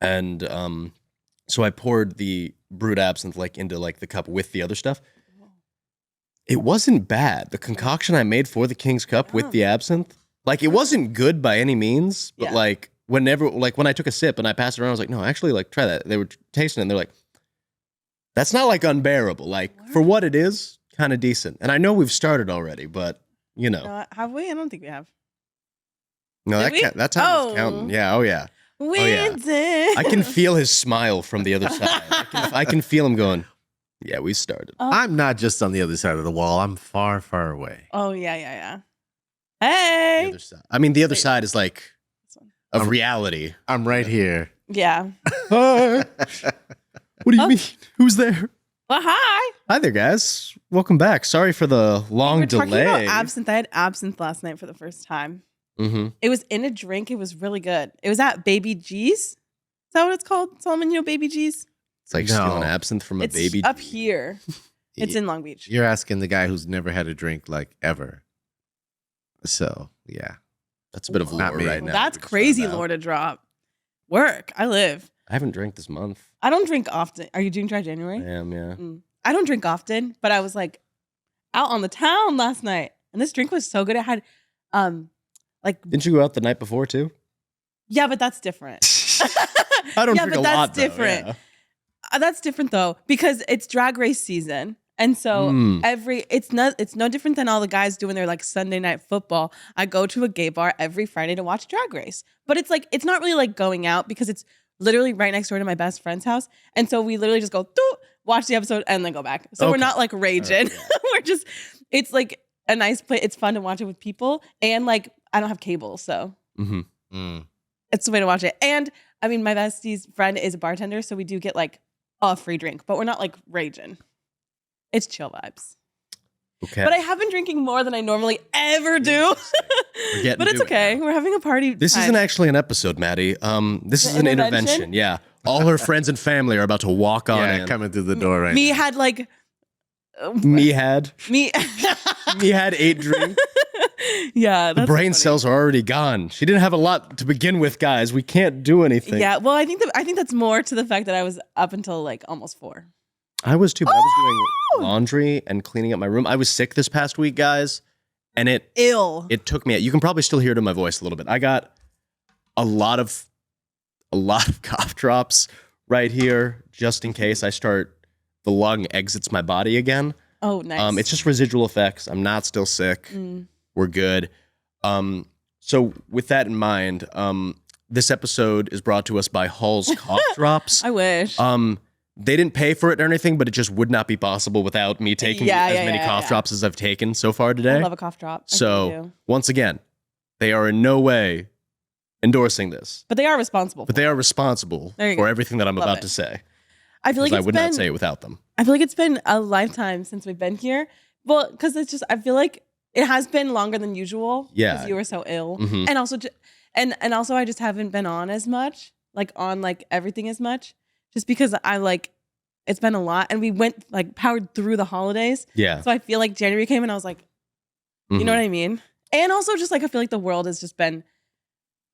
And so I poured the brewed absinthe like into like the cup with the other stuff. It wasn't bad. The concoction I made for the King's Cup with the absinthe, like it wasn't good by any means, but like whenever, like when I took a sip and I passed it around, I was like, no, actually, like try that. They were tasting it and they're like, that's not like unbearable. Like for what it is, kind of decent. And I know we've started already, but you know. Have we? I don't think we have. No, that time was counting. Yeah, oh yeah. We did. I can feel his smile from the other side. I can feel him going, yeah, we started. I'm not just on the other side of the wall. I'm far, far away. Oh, yeah. Hey. The other side. I mean, the other side is like of reality. I'm right here. Yeah. What do you mean? Who's there? Well, hi. Hi there, guys. Welcome back. Sorry for the long delay. Talking about absinthe. I had absinthe last night for the first time. Mm-hmm. It was in a drink. It was really good. It was at Baby G's. Is that what it's called? Solomon, you know Baby G's? It's like stealing absinthe from a baby. It's up here. It's in Long Beach. You're asking the guy who's never had a drink like ever. So, yeah. That's a bit of lore right now. That's crazy lore to drop. Work. I live. I haven't drank this month. I don't drink often. Are you doing Dry January? I am, yeah. I don't drink often, but I was like out on the town last night. And this drink was so good. It had Didn't you go out the night before too? Yeah, but that's different. I don't drink a lot, that's different. Though, yeah. That's different though, because it's drag race season. And so it's no different than all the guys doing their like Sunday night football. I go to a gay bar every Friday to watch Drag Race. But it's like, it's not really like going out because it's literally right next door to my best friend's house. And so we literally just go, watch the episode and then go back. So we're not like raging. Right, yeah. We're just, it's like a nice place. It's fun to watch it with people. And like, I don't have cable, so it's the way to watch it. And I mean, my bestie's friend is a bartender, so we do get like a free drink, but we're not like raging. It's chill vibes. Okay. But I have been drinking more than I normally ever do. But it's okay. We're having a party. This isn't actually an episode, Maddie. This is an intervention. Yeah. All her friends and family are about to walk on in. Coming through the door right now. Me had 8 drinks. Yeah. The brain cells are already gone. She didn't have a lot to begin with, guys. We can't do anything. Yeah. Well, I think that's more to the fact that I was up until like almost 4. I was too, but I was doing laundry and cleaning up my room. I was sick this past week, guys, and it took me. You can probably still hear it in my voice a little bit. I got a lot of cough drops right here, just in case the lung exits my body again. Oh, nice. It's just residual effects. I'm not still sick. We're good. So with that in mind, this episode is brought to us by Hall's Cough Drops. I wish. They didn't pay for it or anything, but it just would not be possible without me taking as many cough drops as I've taken so far today. I love a cough drop. So once again, they are in no way endorsing this. But they are responsible. For everything that I'm about to say. I feel like I would not say it without them. I feel like it's been a lifetime since we've been here. Well, because it's just, I feel like it has been longer than usual. Yeah. Because you were so ill. Mm-hmm. And also, and also I just haven't been on as much, like on like everything as much. Just because it's been a lot. And we went like powered through the holidays. Yeah. So I feel like January came and I was like, you know what I mean? And also just like, I feel like the world has just been,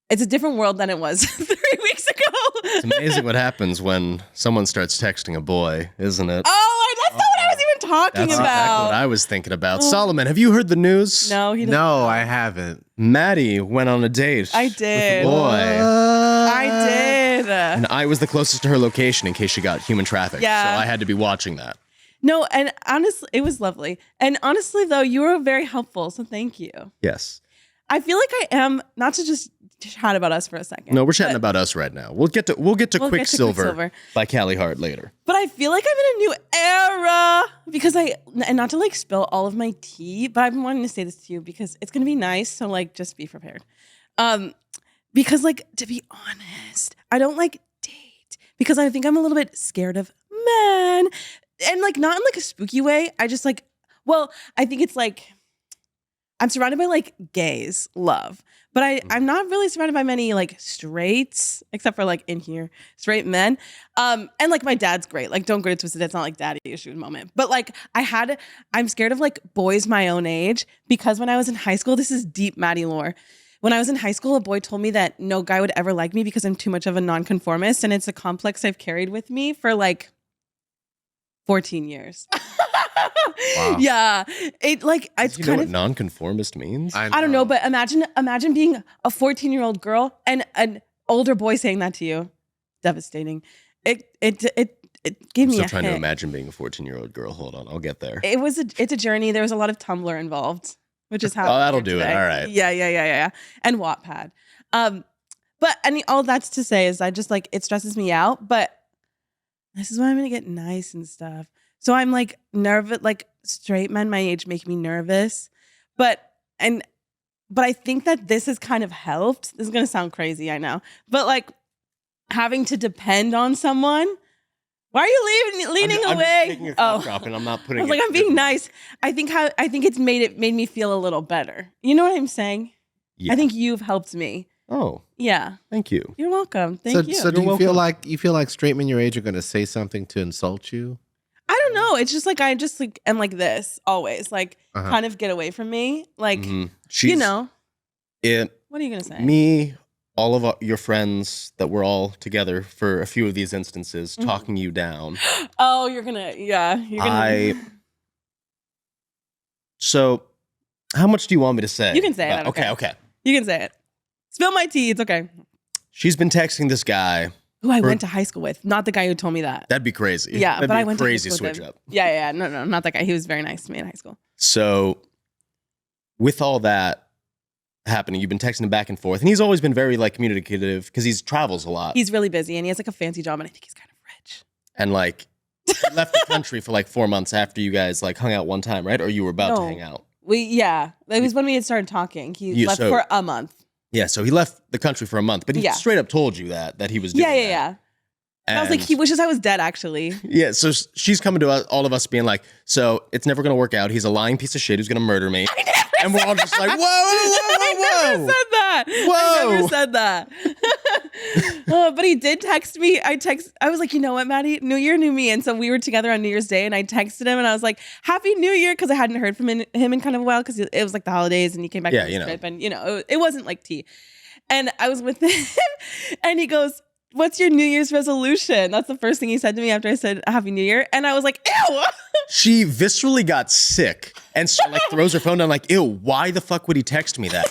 it's a different world than it was 3 weeks ago. It's amazing what happens when someone starts texting a boy, isn't it? Oh, that's not what I was even talking about. That's exactly what I was thinking about. Solomon, have you heard the news? No, he doesn't. No, I haven't. Maddie went on a date. I did. With a boy. I did. And I was the closest to her location in case she got human trafficked. Yeah. So I had to be watching that. No, and honestly, it was lovely. And honestly, though, you were very helpful. So thank you. Yes. I feel like I am, not to just chat about us for a second. No, we're chatting about us right now. We'll get to Quicksilver by Callie Hart later. But I feel like I'm in a new era because and not to like spill all of my tea, but I've been wanting to say this to you because it's going to be nice. So like, just be prepared. Because like, to be honest, I don't like date because I think I'm a little bit scared of men and like, not in like a spooky way. I just like, well, I think it's like, I'm surrounded by like gays, love, but I'm not really surrounded by many like straights, except for like in here, straight men. And like my dad's great. Like don't get it twisted. It's not like daddy issues moment. But like I'm scared of like boys my own age because when I was in high school, this is deep Maddie lore. when I was in high school, a boy told me that no guy would ever like me because I'm too much of a nonconformist, and it's a complex I've carried with me for like 14 years. Wow. Yeah, it's Do you know kind what of. nonconformist means? I don't know, but imagine being a 14-year-old girl and an older boy saying that to you. Devastating. It gave I'm me still a trying to hit. imagine being a 14-year-old girl. Hold on, I'll get there. It's a journey. There was a lot of Tumblr involved, which is how. Oh, I'm that'll here do it. today. All right. Yeah. And Wattpad. But all that's to say is I just like it stresses me out. But this is why I'm gonna get nice and stuff. So I'm like nervous. Like straight men my age make me nervous, but I think that this has kind of helped. This is gonna sound crazy, I know, but like having to depend on someone. Why are you leaning I'm away? just taking a cough drop and I'm not putting I was like, it I'm being this way. nice. I think it's made me feel a little better. You know what I'm saying? Yeah. I think you've helped me. Oh, Yeah. thank you. You're welcome. Thank you. So do You're you feel welcome. like straight men your age are going to say something to insult you? I don't know. It's just like I just like am like this always. Like Uh-huh. kind of get away from me. Like Mhm. you know. It, What are you gonna say? me, all of your friends that we're all together for a few of these instances, Mhm. talking you down. Oh, you're gonna. So, how much do you want me to say? You can say it, about- I don't care. Okay. You can say it. Spill my tea. It's okay. She's been texting this guy. Who I For- went to high school with, not the guy who told me that. That'd be crazy. Yeah, That'd but be I a went crazy to high school with switch him. up. Yeah. No, not that guy. He was very nice to me in high school. So, with all that happening, you've been texting him back and forth, and he's always been very like communicative because he travels a lot. He's really busy and he has like a fancy job, and I think he's kind of rich. And like he left the country for like 4 months after you guys like hung out one time, right? Or you were about to No. hang out. It was when we had started talking. He You- left so- for a month. Yeah, so he left the country for a month, but he Yeah. straight up told you that he was doing that. Yeah. And I was like, And- he wishes I was dead, actually. Yeah, so she's coming to all of us being like, so it's never going to work out. He's a lying piece of shit who's going to murder me. And we're all just like, whoa, I never said that. I Whoa. never said that. But he did text me. I was like, you know what, Maddy? New Year, new me. And so we were together on New Year's Day, and I texted him, and I was like, Happy New Year, because I hadn't heard from him in kind of a while, because it was like the holidays, and he came back Yeah, from his you know. trip, and it wasn't like tea. And I was with him, and he goes, what's your New Year's resolution? That's the first thing he said to me after I said Happy New Year. And I was like, ew. She viscerally got sick and so, like throws her phone down like, ew, why the fuck would he text me that?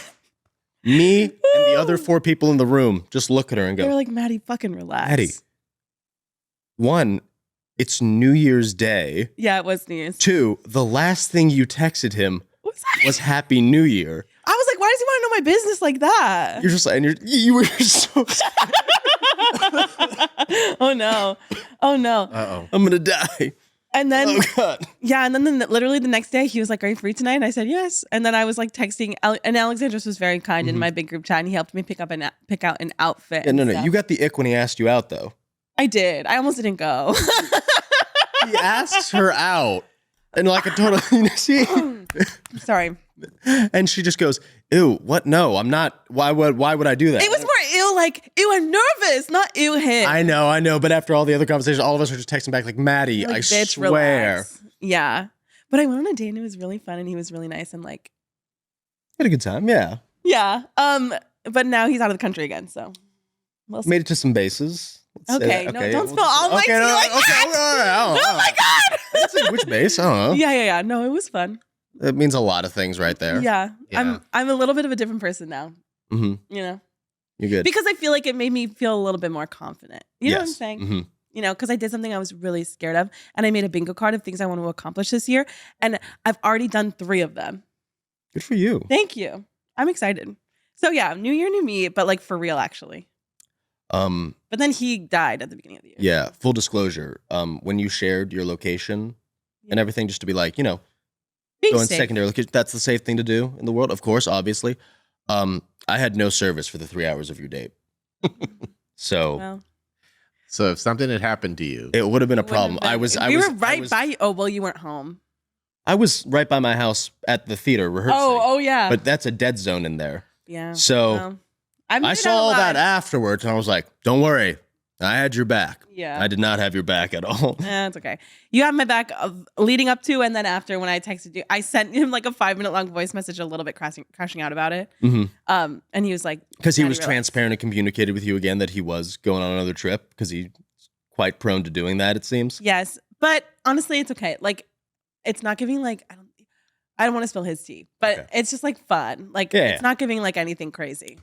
Me and the other 4 people in the room just look at her and They were go, like, Maddy, fucking relax. Maddy, 1, it's New Year's Day. Yeah, it was New Year's. 2, the last thing you texted him What's that? was Happy New Year. I was like, why does he want to know my business like that? You're just like, and you were so Oh no. Uh-oh. I'm gonna die. And then Oh God. yeah, and then literally the next day he was like, "Are you free tonight?" And I said yes. And then I was like texting, and Alexandros was very kind in my big group chat, and he helped me pick out an outfit. Yeah, no. and stuff. You got the ick when he asked you out though. I did. I almost didn't go. He asks her out, and like a total, see, Sorry. and she just goes, "Ew, what? No, I'm not. Why would I do that?" It was more ew, like ew, I'm nervous, not ew him. I know. But after all the other conversations, all of us are just texting back like, "Maddie, Like, I bitch, swear." relax. Yeah. But I went on a date and it was really fun, and he was really nice, and like Had a good time. Yeah, yeah. But now he's out of the country again, so we'll see. made it to some bases. Let's say Okay, that. no, don't spill all my tea like that. All right. Oh my god. Let's see which base. I don't know. Yeah. No, it was fun. It means a lot of things right there. Yeah. Yeah. I'm a little bit of a different person now, Mm-hmm. you know, You're good. because I feel like it made me feel a little bit more confident. You know what I'm Yes. saying? Mm-hmm. You know, because I did something I was really scared of, and I made a bingo card of things I want to accomplish this year, and I've already done 3 of them. Good for you. Thank you. I'm excited. So yeah, new year, new me, but like for real, actually. But then he died at the beginning of the year. Yeah. Full disclosure. When you shared your location and everything, just to be like, you know, Being go in safe. secondary location. That's the safe thing to do in the world, of course, obviously. I had no service for the 3 hours of your date. So Well, So if something had happened to you, it would have been a wouldn't problem. have been- we were right by. Oh well, you weren't home. I was right by my house at the theater rehearsing. Oh yeah. But that's a dead zone in there. yeah. So Well, I made I it saw out all that alive. afterwards and I was like, don't worry. I had your back. Yeah. I did not have your back at all. It's okay. You have my back leading up to and then after when I texted you. I sent him like a 5-minute long voice message, a little bit crashing out about it. And he was like, because he was relax. transparent and communicated with you again that he was going on another trip because he's quite prone to doing that, it seems. Yes, but honestly, it's okay. Like, it's not giving like I don't want to spill his tea, but it's just like fun. Like it's not giving like anything crazy.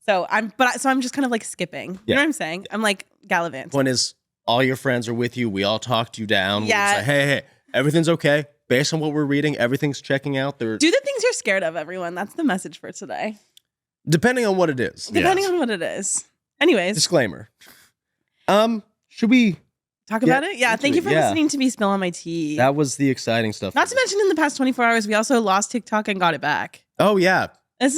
So I'm just kind of like skipping. You know what I'm saying? I'm like gallivanting. Point is, all your friends are with you. We all talked you down. Yeah. We're like, hey, everything's okay. Based on what we're reading, everything's checking out. Do the things you're scared of, everyone. That's the message for today. Depending on what it is. Depending on what it is. Anyways. Disclaimer. Should we talk about it? Yeah. Thank you for listening to me spill on my tea. That was the exciting stuff. Not to mention in the past 24 hours, we also lost TikTok and got it back. Oh, yeah.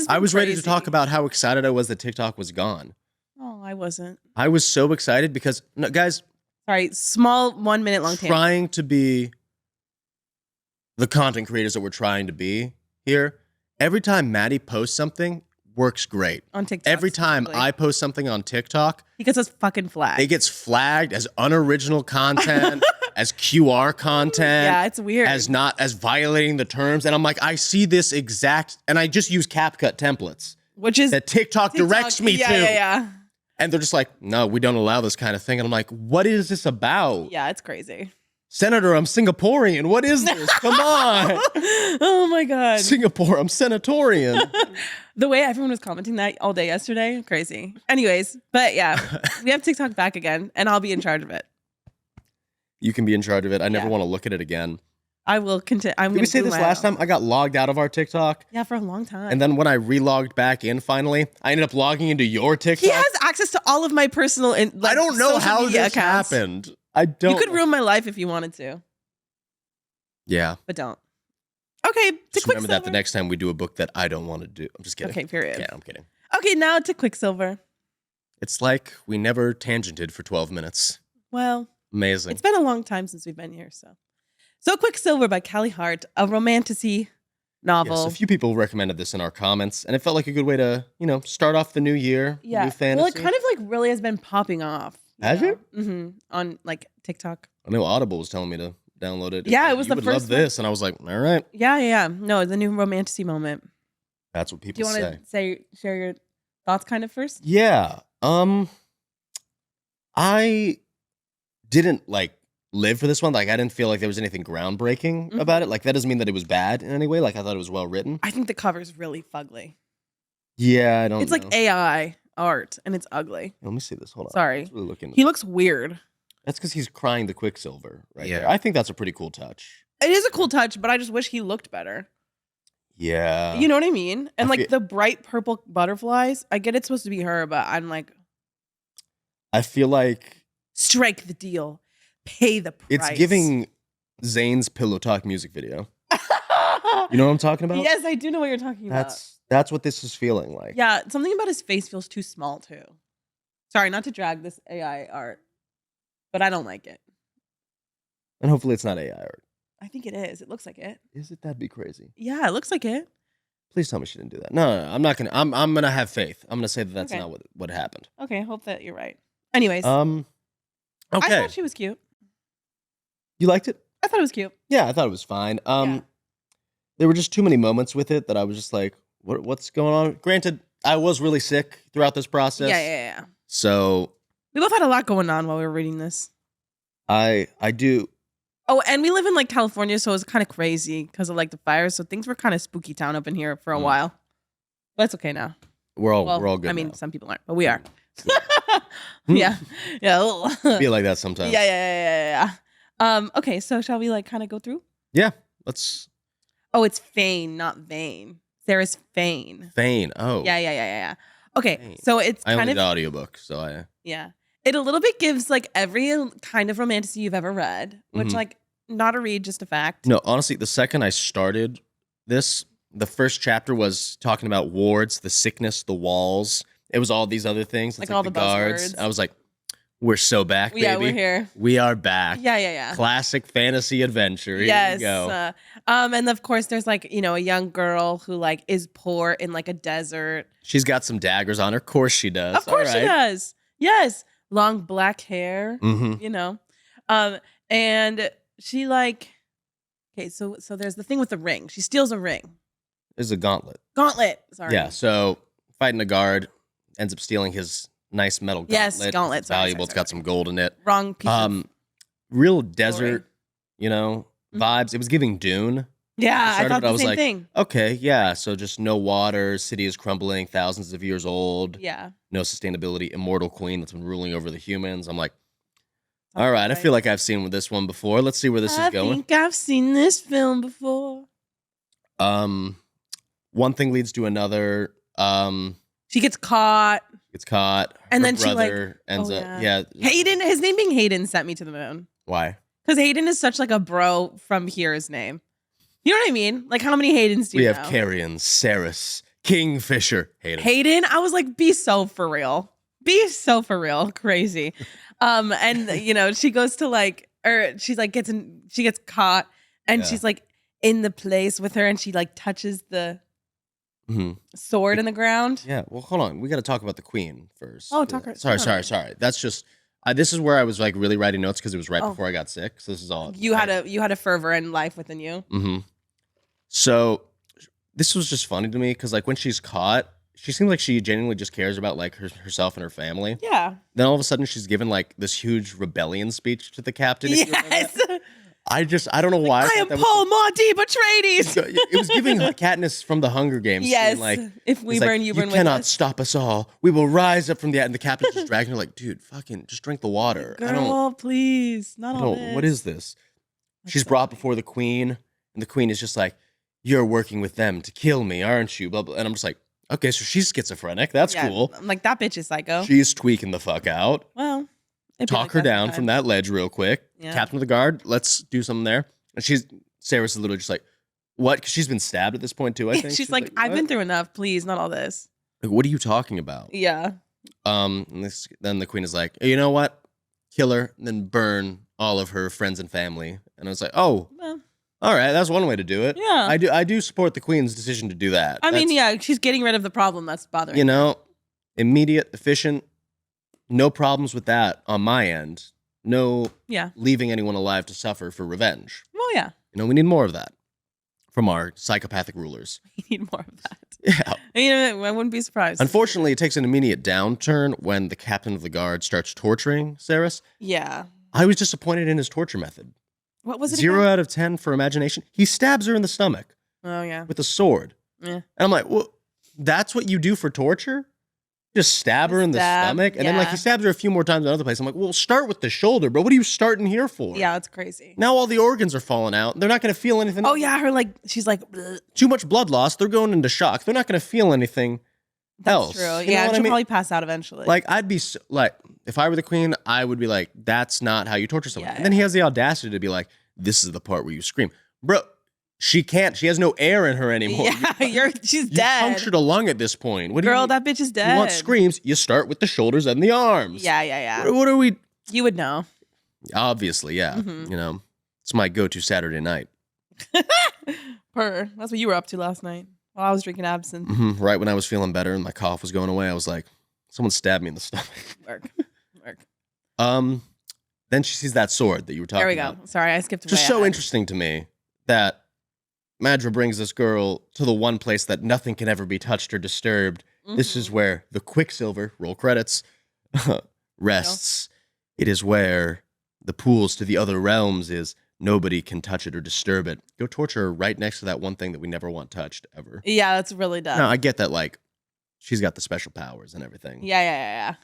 I was ready to talk about how excited I was that TikTok was gone. Oh, I wasn't. I was so excited because, no, guys. Sorry, small 1 minute long tangent. Trying to be the content creators that we're trying to be here. Every time Maddy posts something, works great. On TikTok. Every time I post something on TikTok, he gets us fucking flagged. It gets flagged as unoriginal content, as QR content. Yeah, it's weird. As violating the terms. And I'm like, I see this exact, and I just use CapCut templates. Which is that TikTok directs me to. Yeah. And they're just like, no, we don't allow this kind of thing. And I'm like, what is this about? Yeah, it's crazy. Senator, I'm Singaporean. What is this? Come on. Oh my God. Singapore, I'm senatorian. The way everyone was commenting that all day yesterday, crazy. Anyways, but yeah, we have TikTok back again, and I'll be in charge of it. You can be in charge of it. I never want to look at it again. I will continue. Did we say this last time? I got logged out of our TikTok. Yeah, for a long time. And then when I relogged back in finally, I ended up logging into your TikTok. He has access to all of my personal I don't know how this accounts. happened. I don't. You could ruin my life if you wanted to. Yeah. But don't. Okay, Just remember that the next time we do a book that I don't want to do. I'm just kidding. Okay, period. Yeah, I'm kidding. Okay, now to Quicksilver. It's like we never tangented for 12 minutes. Well, amazing. It's been a long time since we've been here, So Quicksilver by Callie Hart, a romantasy novel. Yes, a few people recommended this in our comments, and it felt like a good way to, start off the new year. Yeah. New fantasy. Well, it kind of like really has been popping off. Has it? Mm-hmm. On like TikTok. I know Audible was telling me to download it. Yeah, it was the first. first Love this, and I was like, all right. Yeah. No, the new romantasy moment. That's what people say. Do you want to share your thoughts kind of first? Yeah. I didn't live for this one. I didn't feel like there was anything groundbreaking about it. That doesn't mean that it was bad in any way. I thought it was well written. I think the cover's really fugly. Yeah, I don't know. It's like AI art, and it's ugly. Let me see this. Hold on. Sorry. Really he looks weird. That's because he's crying the Quicksilver right there. I think that's a pretty cool touch. It is a cool touch, but I just wish he looked better. Yeah. You know what I mean? And the bright purple butterflies, I get it's supposed to be her, but I'm like... I feel like... Strike the deal. Pay the price. It's giving Zayn's Pillow Talk music video. You know what I'm talking about? Yes, I do know what you're talking about. That's what this is feeling like. Yeah, something about his face feels too small too. Sorry, not to drag this AI art, but I don't like it. And hopefully it's not AI art. I think it is. It looks like it. Is it? That'd be crazy. Yeah, it looks like it. Please tell me she didn't do that. No, I'm not gonna. I'm gonna have faith. I'm gonna say that that's not what happened. Okay, hope that you're right. Anyways, okay. I thought she was cute. You liked it? I thought it was cute. Yeah, I thought it was fine. There were just too many moments with it that I was just like, what's going on? Granted, I was really sick throughout this process. Yeah. So we both had a lot going on while we were reading this. I do. Oh, and we live in California, so it was kind of crazy because of the fires. So things were kind of spooky town up in here for a while. But it's okay now. We're all good. I mean, now. some people aren't, but we are. Yeah. Feel like that sometimes. Yeah. Okay, so shall we kind of go through? Yeah, let's. Oh, it's Fane, not Vane. Sarah's Fane. Fane. Oh. Yeah. Okay, Fane. So it's I kind only of did audiobook, so I. Yeah, it a little bit gives every kind of romantasy you've ever read, which not a read, just a fact. No, honestly, the second I started this, the first chapter was talking about wards, the sickness, the walls. It was all these other things. It's all the guards. buzzwords. I was like, we're so back, baby. Yeah, we're here. We are back. Yeah. Classic fantasy adventure. Here we go. And of course, there's a young girl who is poor in a desert. She's got some daggers on her. Of course she does. Of course she does. Yes. long black hair, Mm-hmm. you know. And she like, okay, so there's the thing with the ring. She steals a ring. It's a gauntlet. Gauntlet. Sorry. Yeah. So fighting a guard, ends up stealing his nice metal gauntlet. Yes, gauntlet. It's Sorry, valuable. sorry, It's got sorry. some gold in it. Wrong piece. Real desert, vibes. It was giving Dune. Yeah, I thought the I was same like, thing. okay, yeah. So just no water, city is crumbling, thousands of years old. Yeah. No sustainability, immortal queen that's been ruling over the humans. I'm like, all right, I feel like I've seen this one before. Let's see where this is going. I think I've seen this film before. One thing leads to another. She gets caught. Her And then she, like- brother ends oh, up. yeah. Yeah. Hayden, his name being Hayden sent me to the moon. Why? Because Hayden is such like a bro from Here's name. You know what I mean? Like how many Haydens do We you have know? Carrion, Saris, Kingfisher, Hayden, I was like, be so for real. Be so for real. Crazy. And she goes to like, or she's like she gets caught and Yeah. she's like in the place with her and she like touches the sword in the ground. Yeah. Well, hold on. We got to talk about the queen first. Oh, talk her. Sorry. That's just. This is where I was like really writing notes because it was right before I got sick. So this is all. You had a fervor in life within you. Mm-hmm. So this was just funny to me because like when she's caught, she seems like she genuinely just cares about like herself and her family. Yeah. Then all of a sudden she's given like this huge rebellion speech to the captain. if you remember Yes. that. I don't know why. I am Paul Monty Betrayed. It was giving Katniss from the Hunger Games. Yes. Like, If we it's burn, like, you burn you with cannot us. stop us all. We will rise up from the. And the captain's just dragging her like, dude, fucking just drink the water. Girl, please. Not all this. What is this? That's She's so brought funny. before the queen, and the queen is just like, you're working with them to kill me, aren't you? Blah, blah. And I'm just like, okay, so she's schizophrenic. That's Yeah, cool. I'm like, that bitch is psycho. She's tweaking the fuck out. Well, it'd be Talk like her that down sometimes. from that ledge real quick. Yeah. Captain of the guard, let's do something there. And Sarah's literally just like, what? Because she's been stabbed at this point too, I think. She's like, I've been through enough. Please, not all this. Like, what are you talking about? Yeah. And then the queen is like, you know what? Kill her and then burn all of her friends and family. And I was like, oh, Well, all right, that's one way to do it. yeah. I do support the queen's decision to do that. I mean, That's, yeah, she's getting rid of the problem that's bothering you her. know, immediate, efficient, no problems with that on my end. No Yeah. leaving anyone alive to suffer for revenge. Well, yeah. We need more of that from our psychopathic rulers. We need more of that. Yeah. I wouldn't be surprised. Unfortunately, it takes an immediate downturn when the captain of the guard starts torturing Saris. Yeah. I was disappointed in his torture method. What was it? 0 again? out of 10 for imagination. He stabs her in the stomach Oh, yeah. with a sword. Yeah. And I'm like, well, that's what you do for torture? Just stab her in the Stab, stomach? And then like yeah. he stabs her a few more times in another place. I'm like, well, start with the shoulder, bro. What are you starting here for? Yeah, it's crazy. Now all the organs are falling out. They're not going to feel anything. Oh, yeah. She's like, "Bleh." Too much blood loss. They're going into shock. They're not going to feel anything That's else. true. You know Yeah, what I she'll mean? probably pass out eventually. Like I'd be like, if I were the queen, I would be like, that's not how you torture someone. Yeah, And then he has the audacity to be like, this is the part where you scream. Bro, she can't. She has no air in her anymore. yeah, she's You dead. punctured a lung at this point. What do Girl, you, that bitch is dead. you want screams? You start with the shoulders and the arms. Yeah. What are we? You would know. Obviously, yeah. Mhm. It's my go-to Saturday night. That's what you were up to last night while I was drinking absinthe. Right when I was feeling better and my cough was going away, I was like, someone stabbed me in the stomach. Work. Then she sees that sword that you were talking There we about. go. Sorry, I skipped Just way so ahead. interesting to me that Madra brings this girl to the one place that nothing can ever be touched or disturbed. This is where the Quicksilver, roll credits, rests. It is where the pools to the other realms is. Nobody can touch it or disturb it. Go torture her right next to that one thing that we never want touched ever. Yeah, that's really dumb. Now, I get that, like, she's got the special powers and everything. Yeah.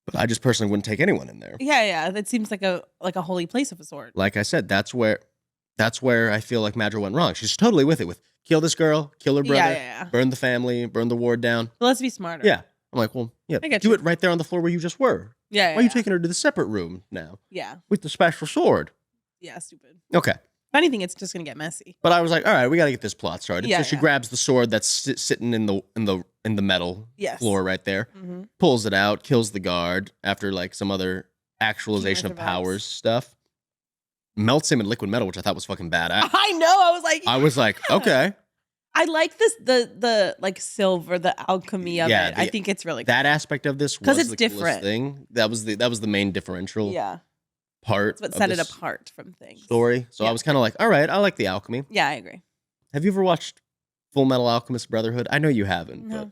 But I just personally wouldn't take anyone in there. Yeah. That seems like a holy place of a sort. Like I said, that's where I feel like Madra went wrong. She's totally with it with kill this girl, kill her brother, Yeah. burn the family, burn the ward down. But let's be smarter. Yeah. I'm like, well, yeah, I get do you. it right there on the floor where you just were. Yeah. Why are you taking her to the separate room now Yeah. with the special sword? Yeah. Stupid. Okay. If anything, it's just gonna get messy. But I was like, all right, we got to get this plot started. Yeah, So she yeah. grabs the sword that's sitting in the metal Yes. floor right there, Mm-hmm. pulls it out, kills the guard after like some other actualization of Commander vibes. powers stuff, melts him in liquid metal, which I thought was fucking badass. I know. I was like, I was like, okay. I like this the like silver, the alchemy of it. I think it's really cool. That aspect of this 'Cause was it's the different. coolest thing. That was the main differential part. That's what of set it this apart from things. story. So Yeah. I was kind of like, all right, I like the alchemy. Yeah, I agree. Have you ever watched Full Metal Alchemist Brotherhood? I know you haven't, No. but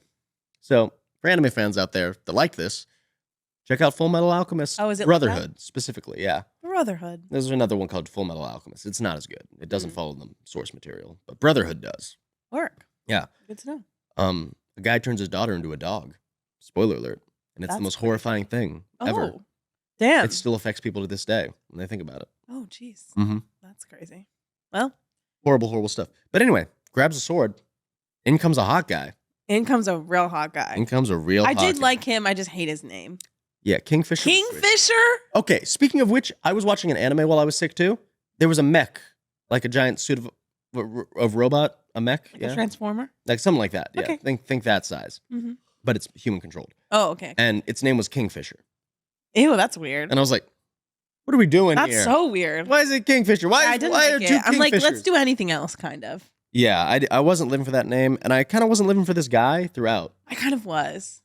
so for anime fans out there that like this, check out Full Metal Alchemist Oh, is it like Brotherhood specifically. Yeah. Brotherhood. There's another one called Full Metal Alchemist. It's not as good. It doesn't follow the source material, but Brotherhood does. Work. Yeah. Good to know. A guy turns his daughter into a dog. Spoiler alert. And it's the That's most crazy. horrifying thing ever. Oh, damn. It still affects people to this day when they think about it. Oh, jeez. Mm-hmm. That's crazy. Well, Horrible, horrible stuff. But anyway, grabs a sword. In comes a hot guy. in comes a real hot guy. In comes a real I hot did guy. like him. I just hate his name. Yeah, Kingfisher. was great. Kingfisher? Okay, speaking of which, I was watching an anime while I was sick too. There was a mech, like a giant suit of robot, a mech, Like a transformer? like something like that. Yeah, Okay. think that size, Mm-hmm. but it's human controlled, Oh, okay. and its name was Kingfisher. Ew, that's weird. And I was like, "What are we doing That's here? so weird. Why is it Kingfisher? Why, Yeah, I is, didn't why like are two it. I'm like, let's Kingfishers?" do anything else, kind of. Yeah, I wasn't living for that name, and I kind of wasn't living for this guy throughout. I kind of was.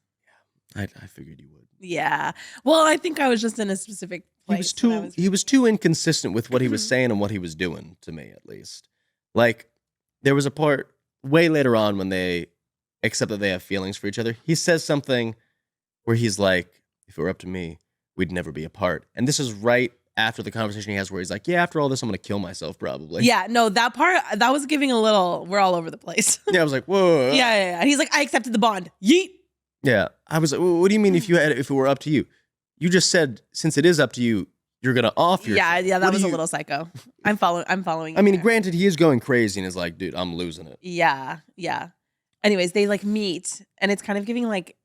I figured you would. Yeah. Well, I think I was just in a specific place. He was too inconsistent with what he was Mhm. saying and what he was doing, to me at least. Like there was a part way later on when they accept that they have feelings for each other. He says something where he's like, "If it were up to me, we'd never be apart." And this is right after the conversation he has where he's like, "Yeah, after all this, I'm gonna kill myself probably." Yeah, no, that part, that was giving a little, we're all over the place. Yeah, I was like, "Whoa." Yeah. And he's like, I accepted the bond. Yeet. Yeah. I was like, "What do you mean if it were up to you? You just said since it is up to you, you're gonna off yourself." Yeah, that What was do a you- little psycho. I'm following. I you mean, there. granted, he is going crazy and is like, "Dude, I'm losing it." Yeah. Anyways, they like meet and it's kind of giving like,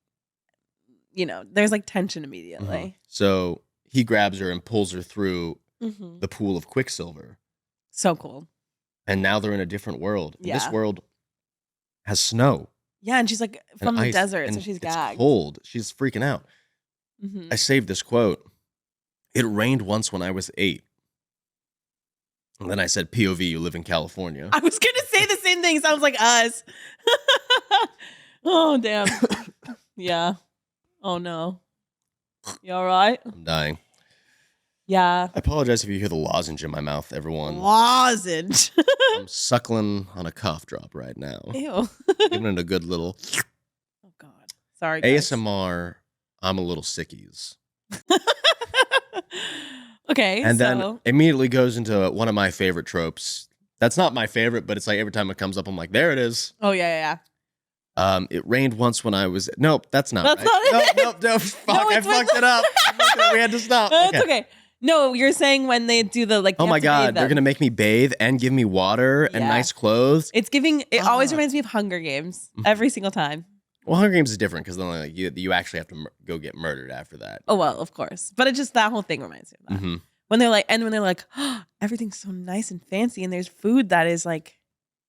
there's like tension immediately. So he grabs her and pulls her through Mm-hmm. the pool of Quicksilver. So cool. And now they're in a different world. And this Yeah. world has snow. Yeah, and she's like and from the ice, desert, so and she's it's gagged. cold. She's freaking out. Mhm. I saved this quote. "It rained once when I was 8. And then I said, POV, you live in California. I was gonna say the same thing. Sounds like us. Oh damn. Yeah. Oh no. You all right? I'm dying. Yeah. I apologize if you hear the lozenge in my mouth, everyone. Lozenge. I'm suckling on a cough drop right now. Ew. Giving it a good little Oh God. Sorry. Guys. ASMR. I'm a little sickies. Okay. And then so, immediately goes into one of my favorite tropes. That's not my favorite, but it's like every time it comes up, I'm like, there it is. oh yeah. It rained once when I was. Nope, that's not. That's right. not it. Nope. Fuck, I it's when fucked it up. We had to stop. It's okay. No, you're saying when they do the like. Oh you my have to bathe god, they're them. gonna make me bathe and give me water and Yeah. nice clothes. It's giving. It always Ah. reminds me of Hunger Games Mhm. every single time. Well, Hunger Games is different because then like, you actually have to go get murdered after that. Oh well, of course, but it just that whole thing reminds me of that. hmm When they're like, oh, everything's so nice and fancy, and there's food that is like,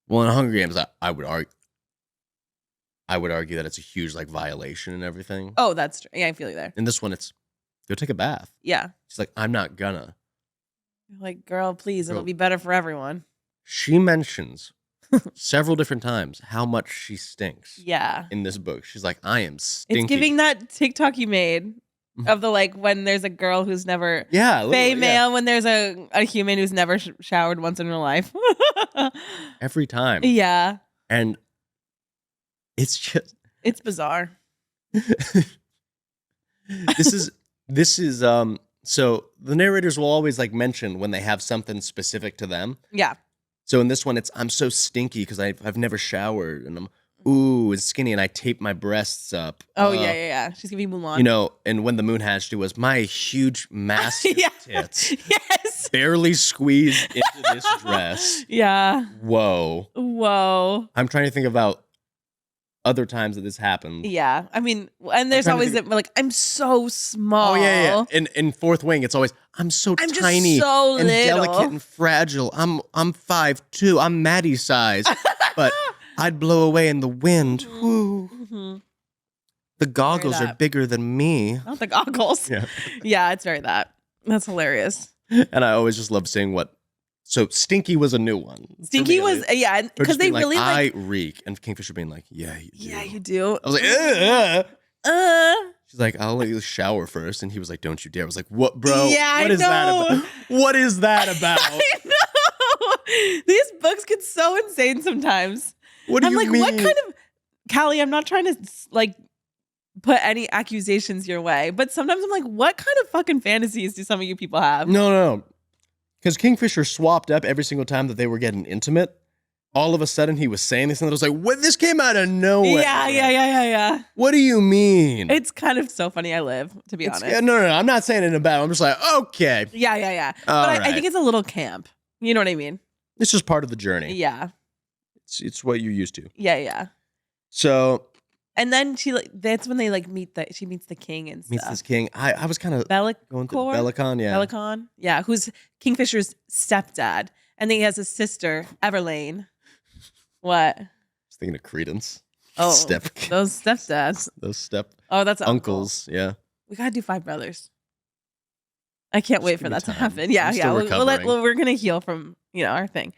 Well, in Hunger Games, I would argue. I would argue that it's a huge like violation and everything. oh, that's true. Yeah, I feel you there. In this one, it's go take a bath. Yeah, She's like, I'm not gonna. you're like, girl, please, it'll Girl. be better for everyone. She mentions several different times how much she stinks Yeah, in this book. She's like, I am stinky. it's giving that TikTok you made Mhm. of the like when there's a girl who's never Yeah, literally, female, when there's a human who's never showered once in her life. every time. Yeah, And it's just it's bizarre. this is so the narrators will always like mention when they have something specific to them. Yeah, So in this one, it's I'm so stinky because I've never showered and I'm and skinny and I tape my breasts up. oh yeah. She's giving Mulan. You know, and when the moon hatched, it was my huge, massive Yeah. tits Yes. barely squeezed into this dress. Yeah. Whoa. Whoa. I'm trying to think about other times that this happened. Yeah. I mean, and there's trying to always think- like, I'm so small. Oh yeah. In Fourth Wing, it's always I'm so I'm just tiny so and little. delicate and fragile. I'm 5'2". I'm Maddie size, but I'd blow away in the wind. Woo. Mhm. The goggles are that. bigger than me. Not the goggles. Yeah. Yeah, it's very that. That's hilarious. And I always just love seeing what So Stinky was a new one. Stinky was, yeah, Her because just they being really I reek, and Kingfisher being like, yeah, you do. yeah, you do. I was like, Uh, She's like, I'll let you shower first, and he was like, don't you dare. I was like, what, bro? Yeah, What I is that know. about? What is that about? I know. These books get so insane sometimes. What do I'm you like, mean? what kind of Callie? I'm not trying to like put any accusations your way, but sometimes I'm like, what kind of fucking fantasies do some of you people have? No. Because Kingfisher swapped up every single time that they were getting intimate. All of a sudden, he was saying this, and I was like, what? This came out of nowhere. Yeah. What do you mean? It's kind of so funny. I live, to be honest. Yeah, no. I'm not saying it in a bad way. I'm just like, okay. Yeah. All But I right. think it's a little camp. You know what I mean? It's just part of the journey. Yeah. It's what you're used to. Yeah. So And then that's when they like she meets the king and stuff. meets this king. I was kind of going to Bellicor? Bellicon, yeah. Bellicon, yeah, who's Kingfisher's stepdad, and then he has a sister, Everlane. What? I was thinking of Credence. Oh, Step. those stepdads. Those step Oh, that's uncles. Yeah. We gotta do 5 brothers. I can't wait give for me that to time. happen. Yeah. I'm still recovering. We're gonna heal from our thing.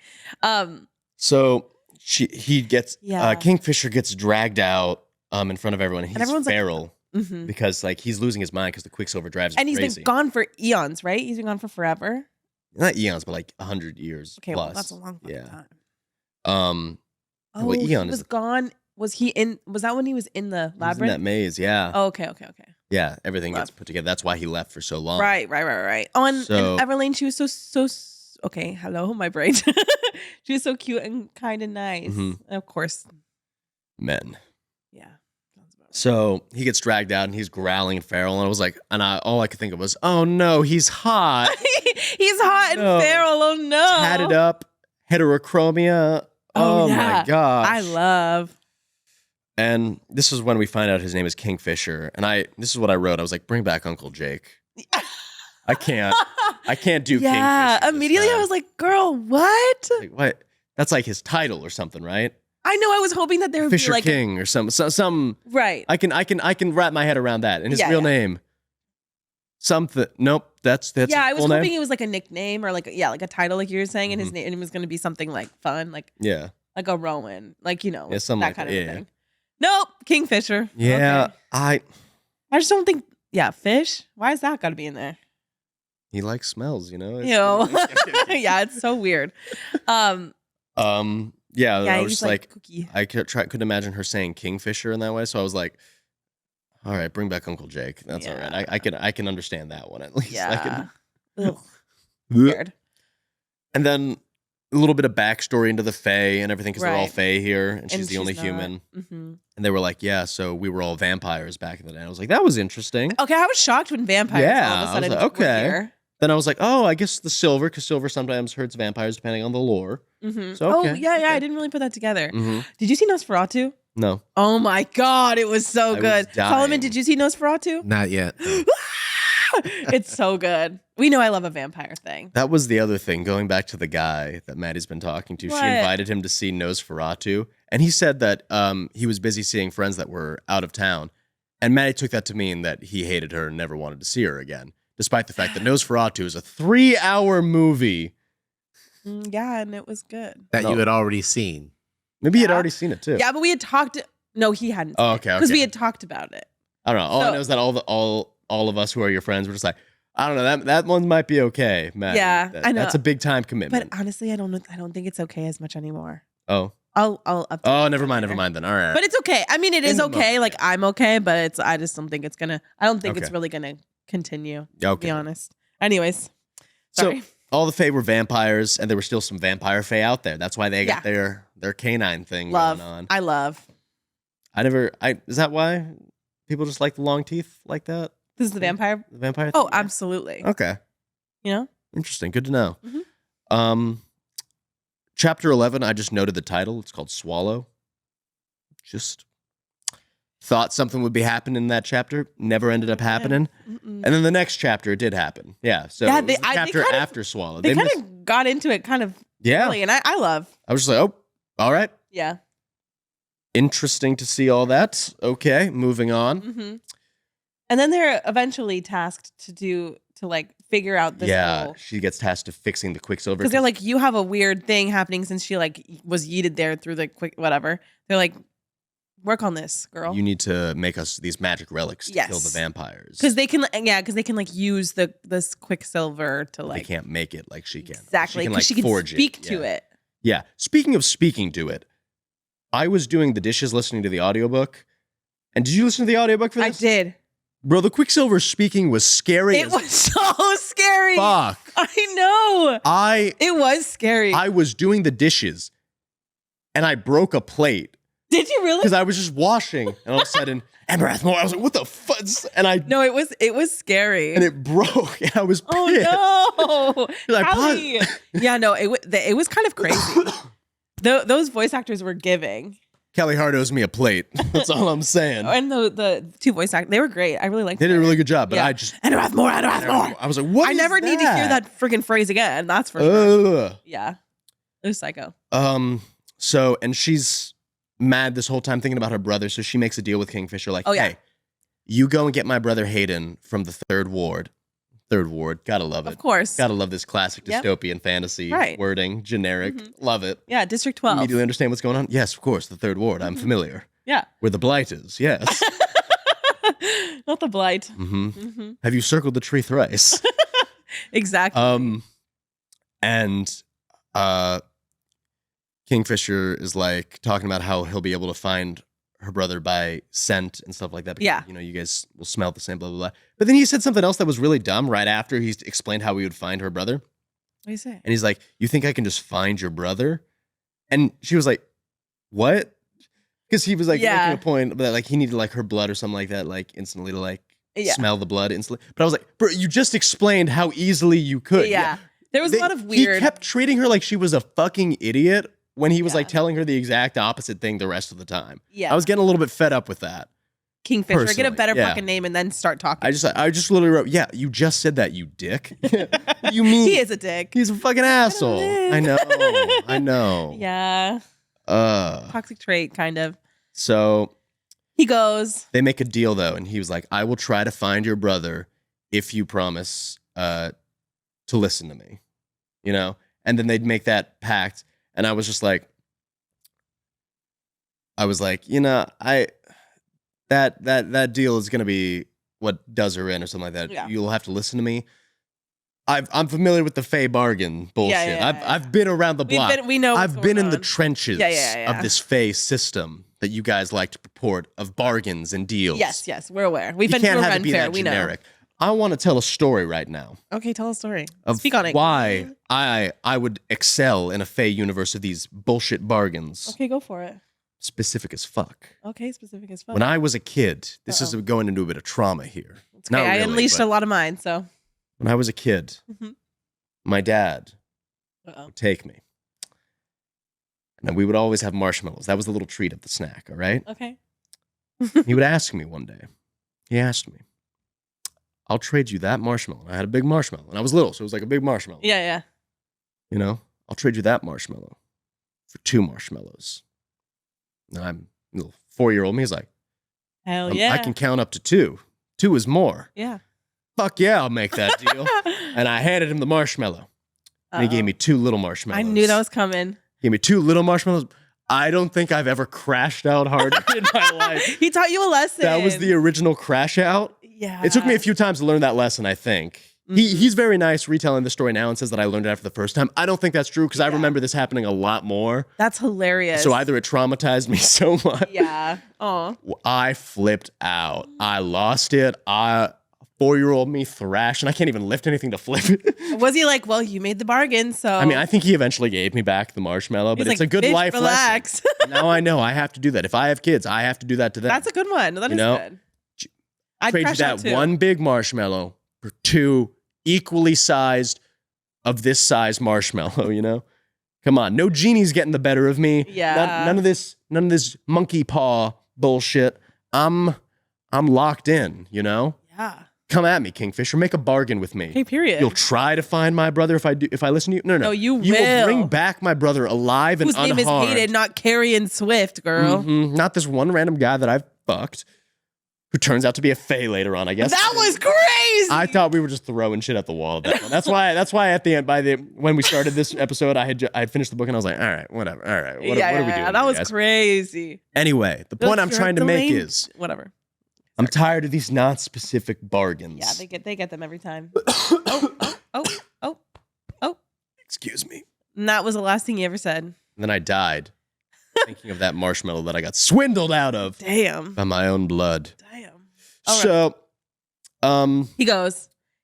So he gets Yeah. Kingfisher gets dragged out in front of everyone. He's everyone's like, feral mhm. because like he's losing his mind because the Quicksilver drives him And he's crazy. been gone for eons, right? He's been gone for forever. Not eons, but like 100 years Okay, plus. well, that's a long fucking Yeah. time. Well, Oh, Eon he is was gone. Was that when he was in the he was in labyrinth? that maze. Yeah. Oh, okay. Yeah. Everything gets put together. That's why he left for so long. Right. Oh, and So- Everlane, she was so okay. Hello, my brain. She was so cute and kind and nice. Mhm. And of course, Men. yeah. Sounds about right. So he gets dragged out and he's growling and feral. And I was like, all I could think of was, oh no, he's hot. He's hot and No. feral. Oh no. Tatted up, heterochromia. Oh, Oh yeah. my gosh. I love. And this is when we find out his name is Kingfisher. And this is what I wrote. I was like, bring back Uncle Jake. I can't do Yeah. Kingfisher. this Immediately, I time. was like, girl, what? Like, what? That's like his title or something, right? I know. I was hoping that there would Fisher be like King or some. right. I can wrap my head around that. And his Yeah, real yeah. name. Something. Nope. That's Yeah, his I was full hoping name. it was like a nickname or like a title, like you were saying, and his name was going to be something like fun, like Yeah. a Rowan, like Yeah, something that like kind that, of yeah. thing. Nope, Kingfisher. Yeah. Okay. I I just don't think. Yeah, fish. Why is that got to be in there? He likes smells, you know? Yeah, it's so weird. Yeah, Yeah, I was he's just like, cookie. I couldn't imagine her saying Kingfisher in that way. So I was like, all right, bring back Uncle Jake. That's all right. I can understand that one at least. Yeah. Ugh, Weird. weird. And then a little bit of backstory into the Fae and everything because they're all Right. Fae here and she's And the only not. human. Mhm. And they were like, yeah, so we were all vampires back in the day. I was like, that was interesting. Okay, I was shocked when vampires Yeah, all of a I was sudden like, were okay. here. Then I was like, oh, I guess the Silver, because Silver sometimes hurts vampires depending on the lore. Mhm. So, Oh okay, yeah, okay. I didn't really put that together. Mm-hmm. Did you see Nosferatu? No. Oh my god, it was so I was good. dying. Solomon, did you see Nosferatu? Not yet. It's so good. We know I love a vampire thing. That was the other thing, going back to the guy that Maddie's been talking to. What? She invited him to see Nosferatu. And he said that he was busy seeing friends that were out of town. And Maddie took that to mean that he hated her and never wanted to see her again. Despite the fact that Nosferatu is a 3-hour movie. Yeah, and it was good. That No. you had already seen. Maybe he'd Yeah. already seen it too. Yeah, but we had talked. No, he hadn't. Oh, okay, Because we okay. had talked about it. I don't know. All I So- know is that all of us who are your friends were just like, I don't know, that one might be okay, Maddie. Yeah, I know. That's a big time But commitment. honestly, I don't think it's okay as much anymore. Oh. I'll update. Oh, you never mind later. then. All right. But it's okay. I mean, it In is the okay. moment, Like I'm okay, but I just don't think it's gonna. I don't think it's Okay. really gonna continue. To okay. be honest. Anyways, So sorry. all the Fae were vampires, and there were still some vampire Fae out there. That's why they got their canine thing Love. going on. I love. Is that why people just like the long teeth like that? This is the vampire. The vampire Oh, thing? absolutely. Okay. You know. Interesting. Good to know. Mhm. Chapter 11, I just noted the title. It's called Swallow. Just thought something would be happening in that chapter. Never ended up happening. Mm-mm. And then the next chapter, it did happen. Yeah. So Yeah, it was they- the they chapter kind of- after Swallow. They kind missed- of got into it kind of yeah. early, and I love. I was just like, oh, all right. Yeah. Interesting to see all that. Okay, moving on. Mm-hmm. And then they're eventually tasked to like figure out this whole. She gets tasked to fixing the Quicksilver. Because they're like, you have a weird thing happening since she like was yeeted there through the whatever. They're like, work on this, girl. You need to make us these magic relics to Yes. kill the vampires. Because they can, like use this Quicksilver to like. They can't make it like she can. Exactly, She can, because she can forge speak it. to it. Yeah. Speaking of speaking to it, I was doing the dishes listening to the audiobook. And did you listen to the audiobook for I this? did. Bro, the Quicksilver speaking was scary It as was so scary. fuck. I know. It was scary. I was doing the dishes and I broke a plate Did you really? because I was just washing and all of a sudden, Amber Athmore, I was like, what the fuck? And I No, it was scary. and it broke and I was pissed. Oh no. Like, Callie. Yeah, no, it was kind of crazy. Those voice actors were giving. Callie Hart owes me a plate. That's all I'm saying. And the two voice actors, they were great. I really liked They them. did a really good job, but Yeah. I just And Rathmore. I was like, what I is never need to hear that freaking phrase again. That's for sure. Ugh. Yeah. It was psycho. So and she's mad this whole time thinking about her brother, so she makes a deal with Kingfisher like, Oh, yeah. hey, you go and get my brother Hayden from the Third Ward. Third Ward, gotta love it. Of course. Gotta love this classic Yep. dystopian fantasy Right. wording, generic. Love it. Yeah, District 12. Immediately understand what's going on. Yes, of course, the Third Ward. I'm familiar. Yeah. Where the blight is. Yes. Not the blight. Have you circled the tree thrice? Exactly. And Kingfisher is like talking about how he'll be able to find her brother by scent and stuff like that. Because, Yeah. you know, you guys will smell the same, blah, blah, blah. But then he said something else that was really dumb right after he explained how we would find her brother. What do you say? And he's like, you think I can just find your brother? And she was like, what? Because he was like Yeah. making a point that like he needed like her blood or something like that, like instantly to like Yeah. smell the blood instantly. But I was like, bro, you just explained how easily you could. Yeah. There was a lot of He weird. kept treating her like she was a fucking idiot when he was Yeah. like telling her the exact opposite thing the rest of the time. Yeah. I was getting a little bit fed up with that. Kingfisher. Get a personally, better yeah. fucking name and then start talking. I just literally wrote, yeah, you just said that, you dick. You mean He is a dick. he's a fucking asshole. is. I know. I know. Yeah. Uh Toxic trait, kind of. so He goes, they make a deal though, and he was like, I will try to find your brother if you promise to listen to me. You know? And then they'd make that pact. And I was just like, you know, that deal is gonna be what does her in or something like that. Yeah. You'll have to listen to me. I'm familiar with the Fey bargain bullshit. yeah. I've been around the block. we know. I've what's been going in the on. trenches Yeah. of this Fey system that you guys like to purport of bargains and deals. Yes, we're aware. We've You been can't through have Ren it be Fair. that We know. generic. I want to tell a story right now Okay, tell a story. of Speak on it. why I would excel in a Fey universe of these bullshit bargains. Okay, go for it. Specific as fuck. Okay, specific as fuck. When I was a kid, this is going into a bit of trauma here. It's okay. Not I really, unleashed but a lot of mine, so. when I was a kid, Mhm. my dad Uh-oh. would take me. And we would always have marshmallows. That was the little treat of the snack, all right? Okay. He would ask me one day. He asked me, I'll trade you that marshmallow. And I had a big marshmallow. And I was little, so it was like a big marshmallow. Yeah. You know? I'll trade you that marshmallow for 2 marshmallows. And I'm a little 4-year-old me. He's like, Hell yeah. I can count up to 2. 2 is more. Yeah. Fuck yeah, I'll make that deal. And I handed him the marshmallow. And he gave me 2 little marshmallows. I knew that was coming. He gave me 2 little marshmallows. I don't think I've ever crashed out harder in my life. He taught you a lesson. That was the original crash out. Yeah. It took me a few times to learn that lesson, I think. He's very nice retelling the story now and says that I learned it after the first time. I don't think that's true because I remember this happening a lot more. That's hilarious. So either it traumatized me so much. Yeah. Oh. I flipped out. I lost it. 4-year-old me thrashed, and I can't even lift anything to flip it. Was he like, well, you made the bargain, so. I mean, I think he eventually gave me back the marshmallow, but He's it's like, a good "Bitch, life relax." lesson. Now I know I have to do that. If I have kids, I have to do that to them. That's a good one. That is know, good. I'd Trade you crash out that too. one big marshmallow for 2 equally sized of this size marshmallow, you know? Come on, no genie's getting the better of me. Yeah. None of this monkey paw bullshit. I'm locked in, you know? Yeah. Come at me, Kingfisher. Make a bargain with me. Okay, period. You'll try to find my brother if I listen to you. No. No, you You will will. bring back my brother alive and Whose name unharmed. is Hayden, not Carrie and Swift, girl. Not this one random guy that I've fucked. who turns out to be a fae later on, I guess. That was crazy. I thought we were just throwing shit at the wall at that point. That's why at the end, when we started this episode, I had finished the book and I was like, all right, whatever. All right, what are we doing? That was guys? crazy. Anyway, the point I'm trying to make is whatever. I'm tired of these non-specific bargains. Yeah, they get them every time. Oh. Excuse me. And that was the last thing you ever said. And then I died thinking of that marshmallow that I got swindled out of. Damn. By my own blood. Damn. So,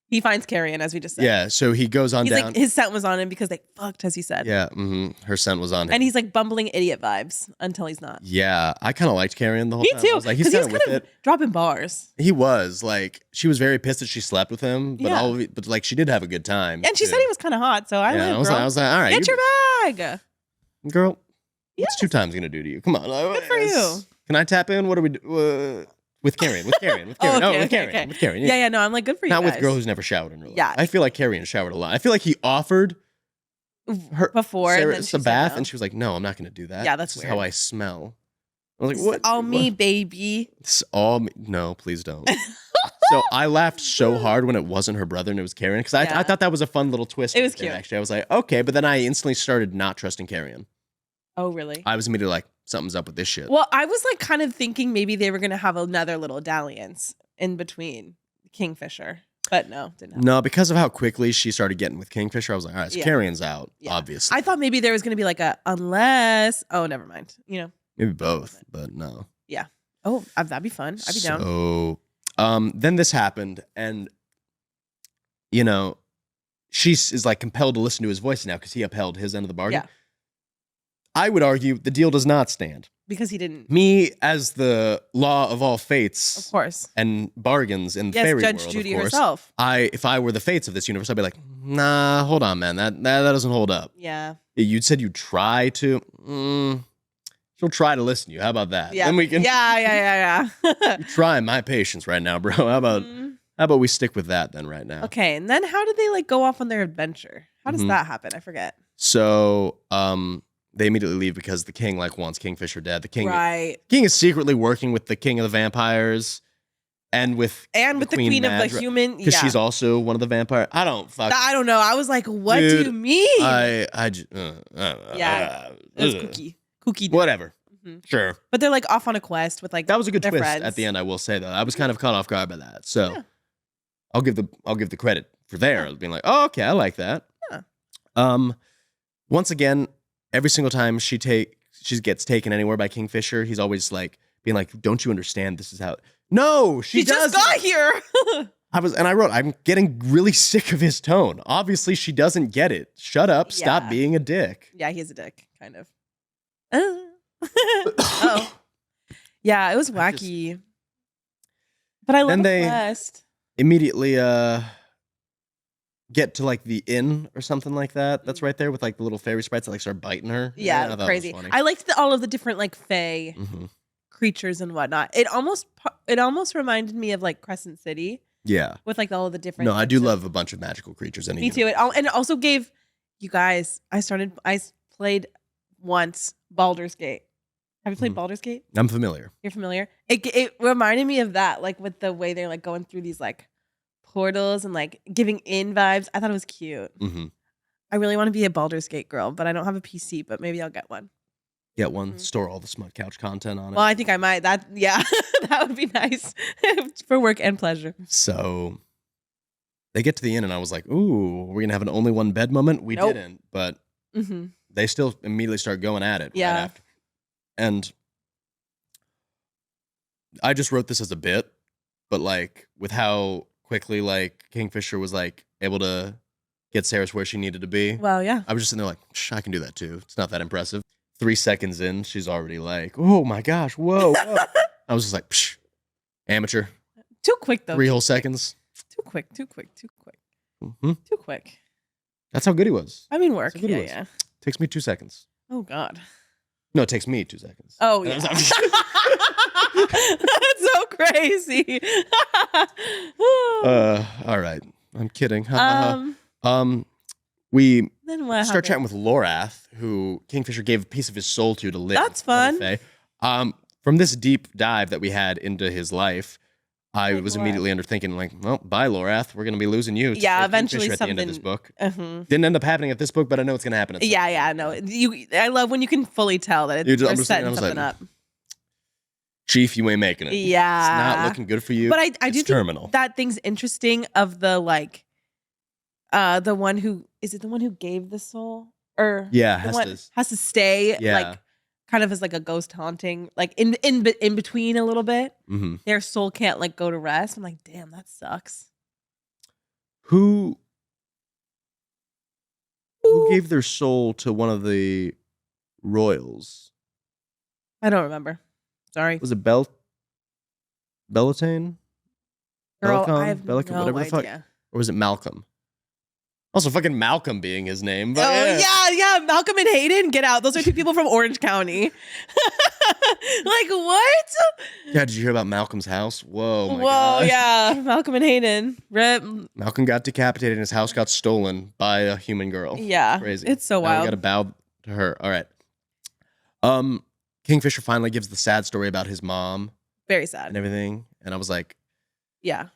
he finds Carrion, as we just said. Yeah, so he goes on he's down. like, his scent was on him because they fucked, as he said. Yeah, her scent was on him. And he's like bumbling idiot vibes until he's not. Yeah, I kind of liked Carrion the whole time. Me too. I was like, he's kind of with it. Dropping bars. He was like, she was very pissed that she slept with him, but like she did have a good time. And she said he was kind of hot, so I was like, all right, get your bag, girl. What's 2 times gonna do to you? Come on, good for you. Can I tap in? What do we do? With Carrion. With Carrion. With Carrion. Yeah, no, I'm like, good for you. Not guys. with a girl who's never showered in real life. Yeah. I feel like Carrion showered a lot. I feel like he offered her before Sarah and a bath, and she was like, "No, I'm not going to do that. Yeah, that's this weird. is how I smell." I was like, "What? It's all me, baby." It's all me. No, please don't. So I laughed so hard when it wasn't her brother and it was Carrion because I thought that was a fun little twist. It was cute. Actually, I was like, okay, but then I instantly started not trusting Carrion. Oh, really? I was immediately like, something's up with this shit. Well, I was like kind of thinking maybe they were going to have another little dalliance in between Kingfisher, but no, didn't happen. No, because of how quickly she started getting with Kingfisher, I was like, all right, so Carrion's out, obviously. I thought maybe there was going to be like unless, oh, never mind. Maybe both, but no. Yeah. Oh, that'd be fun. I'd be down. So, then this happened, and she is like compelled to listen to his voice now because he upheld his end of the bargain. Yeah. I would argue the deal does not stand. Because he didn't. Me, as the law of all fates, Of course. and bargains in the Yes, fairy Judge world, Judy of course, herself. if I were the fates of this universe, I'd be like, nah, hold on, man, that doesn't hold up. Yeah. You said you try to. She'll try to listen to you. How about that? Yeah. Then we can. Yeah. You're trying my patience right now, bro. How about we stick with that then right now? Okay, and then how did they like go off on their adventure? How does that happen? I forget. So, they immediately leave because the king like wants Kingfisher dead. The king is secretly working with the king of the vampires and with the queen of the human, because she's also one of the vampires. I don't know. I was like, what do you mean? It was kooky. Whatever. Sure. But they're like off on a quest with like that was a good twist friends. at the end. I will say though, I was kind of caught off guard by that. So I'll give the credit for being like, oh, okay, I like that. Yeah. Once again, every single time she gets taken anywhere by Kingfisher, he's always like being like, "Don't you understand? This is how." No, she just got here. I wrote, I'm getting really sick of his tone. Obviously, she doesn't get it. Shut up. Stop being a dick. Yeah, he's a dick, kind of. Oh, yeah, it was wacky. But I love the quest. Immediately, get to like the inn or something like that. That's right there with like the little fairy sprites that like start biting her. Yeah, crazy. I liked all of the different like fae creatures and whatnot. It almost reminded me of like Crescent City. Yeah, with like all of the different. No, I do love a bunch of magical creatures. Me too. And it also gave you guys. I played once Baldur's Gate. Have you played Baldur's Gate? I'm familiar. You're familiar. It reminded me of that, like with the way they're like going through these like portals and like giving in vibes. I thought it was cute. I really want to be a Baldur's Gate girl, but I don't have a PC, but maybe I'll get one. Get one, store all the Smut Couch content on it. Well, I think I might. That would be nice for work and pleasure. So they get to the inn and I was like, ooh, we're going to have an only one bed moment. We didn't, but they still immediately start going at it. Yeah. Right after. And I just wrote this as a bit, but like with how quickly like Kingfisher was like able to get Sarah where she needed to be. Well, yeah. I was just sitting there like, I can do that too. It's not that impressive. 3 seconds in, she's already like, oh my gosh, whoa. I was just like, psh, amateur. Too quick though. 3 whole seconds. Too quick. Too quick. That's how good he was. I mean, work. Yeah. Takes me 2 seconds. Oh God. No, it takes me 2 seconds. Oh yeah. That's so crazy. All right. I'm kidding. We start chatting with Lorath, who Kingfisher gave a piece of his soul to live. That's fun. From this deep dive that we had into his life, I Like was Lorath. immediately under thinking like, well, bye Lorath, we're gonna be losing you. to Yeah, save eventually Kingfisher at the end of this book. Uh-huh. Didn't end up happening at this book, but I know it's gonna happen at some Yeah, point. no. I love when you can fully tell that I'm they're just setting thinking, I was something like, up. Chief, you ain't making it. Yeah. It's not looking good for you. But I do It's think terminal. that thing's interesting of the like the one who is it the one who gave the soul? Or Yeah, the has to stay Yeah. like kind of as like a ghost haunting, like in between a little bit. Mhm. Their soul can't like go to rest. I'm like, damn, that sucks. Who gave their soul to one of the royals? I don't remember. Sorry. Was it Bellatane? Girl, Bellicon? I have Bellicon, no whatever the fuck. idea. Or was it Malcolm? Also, fucking Malcolm being his name. But Oh yeah. Malcolm and Hayden, get out. Those are two people from Orange County. Like what? Yeah, did you hear about Malcolm's house? Whoa, my Whoa, gosh. yeah. Malcolm and Hayden. Rip. Malcolm got decapitated and his house got stolen by a human girl. Yeah. Crazy. It's so Now wild. we gotta bow to her. All right. Kingfisher finally gives the sad story about his mom Very and sad. everything. And I was like, Yeah.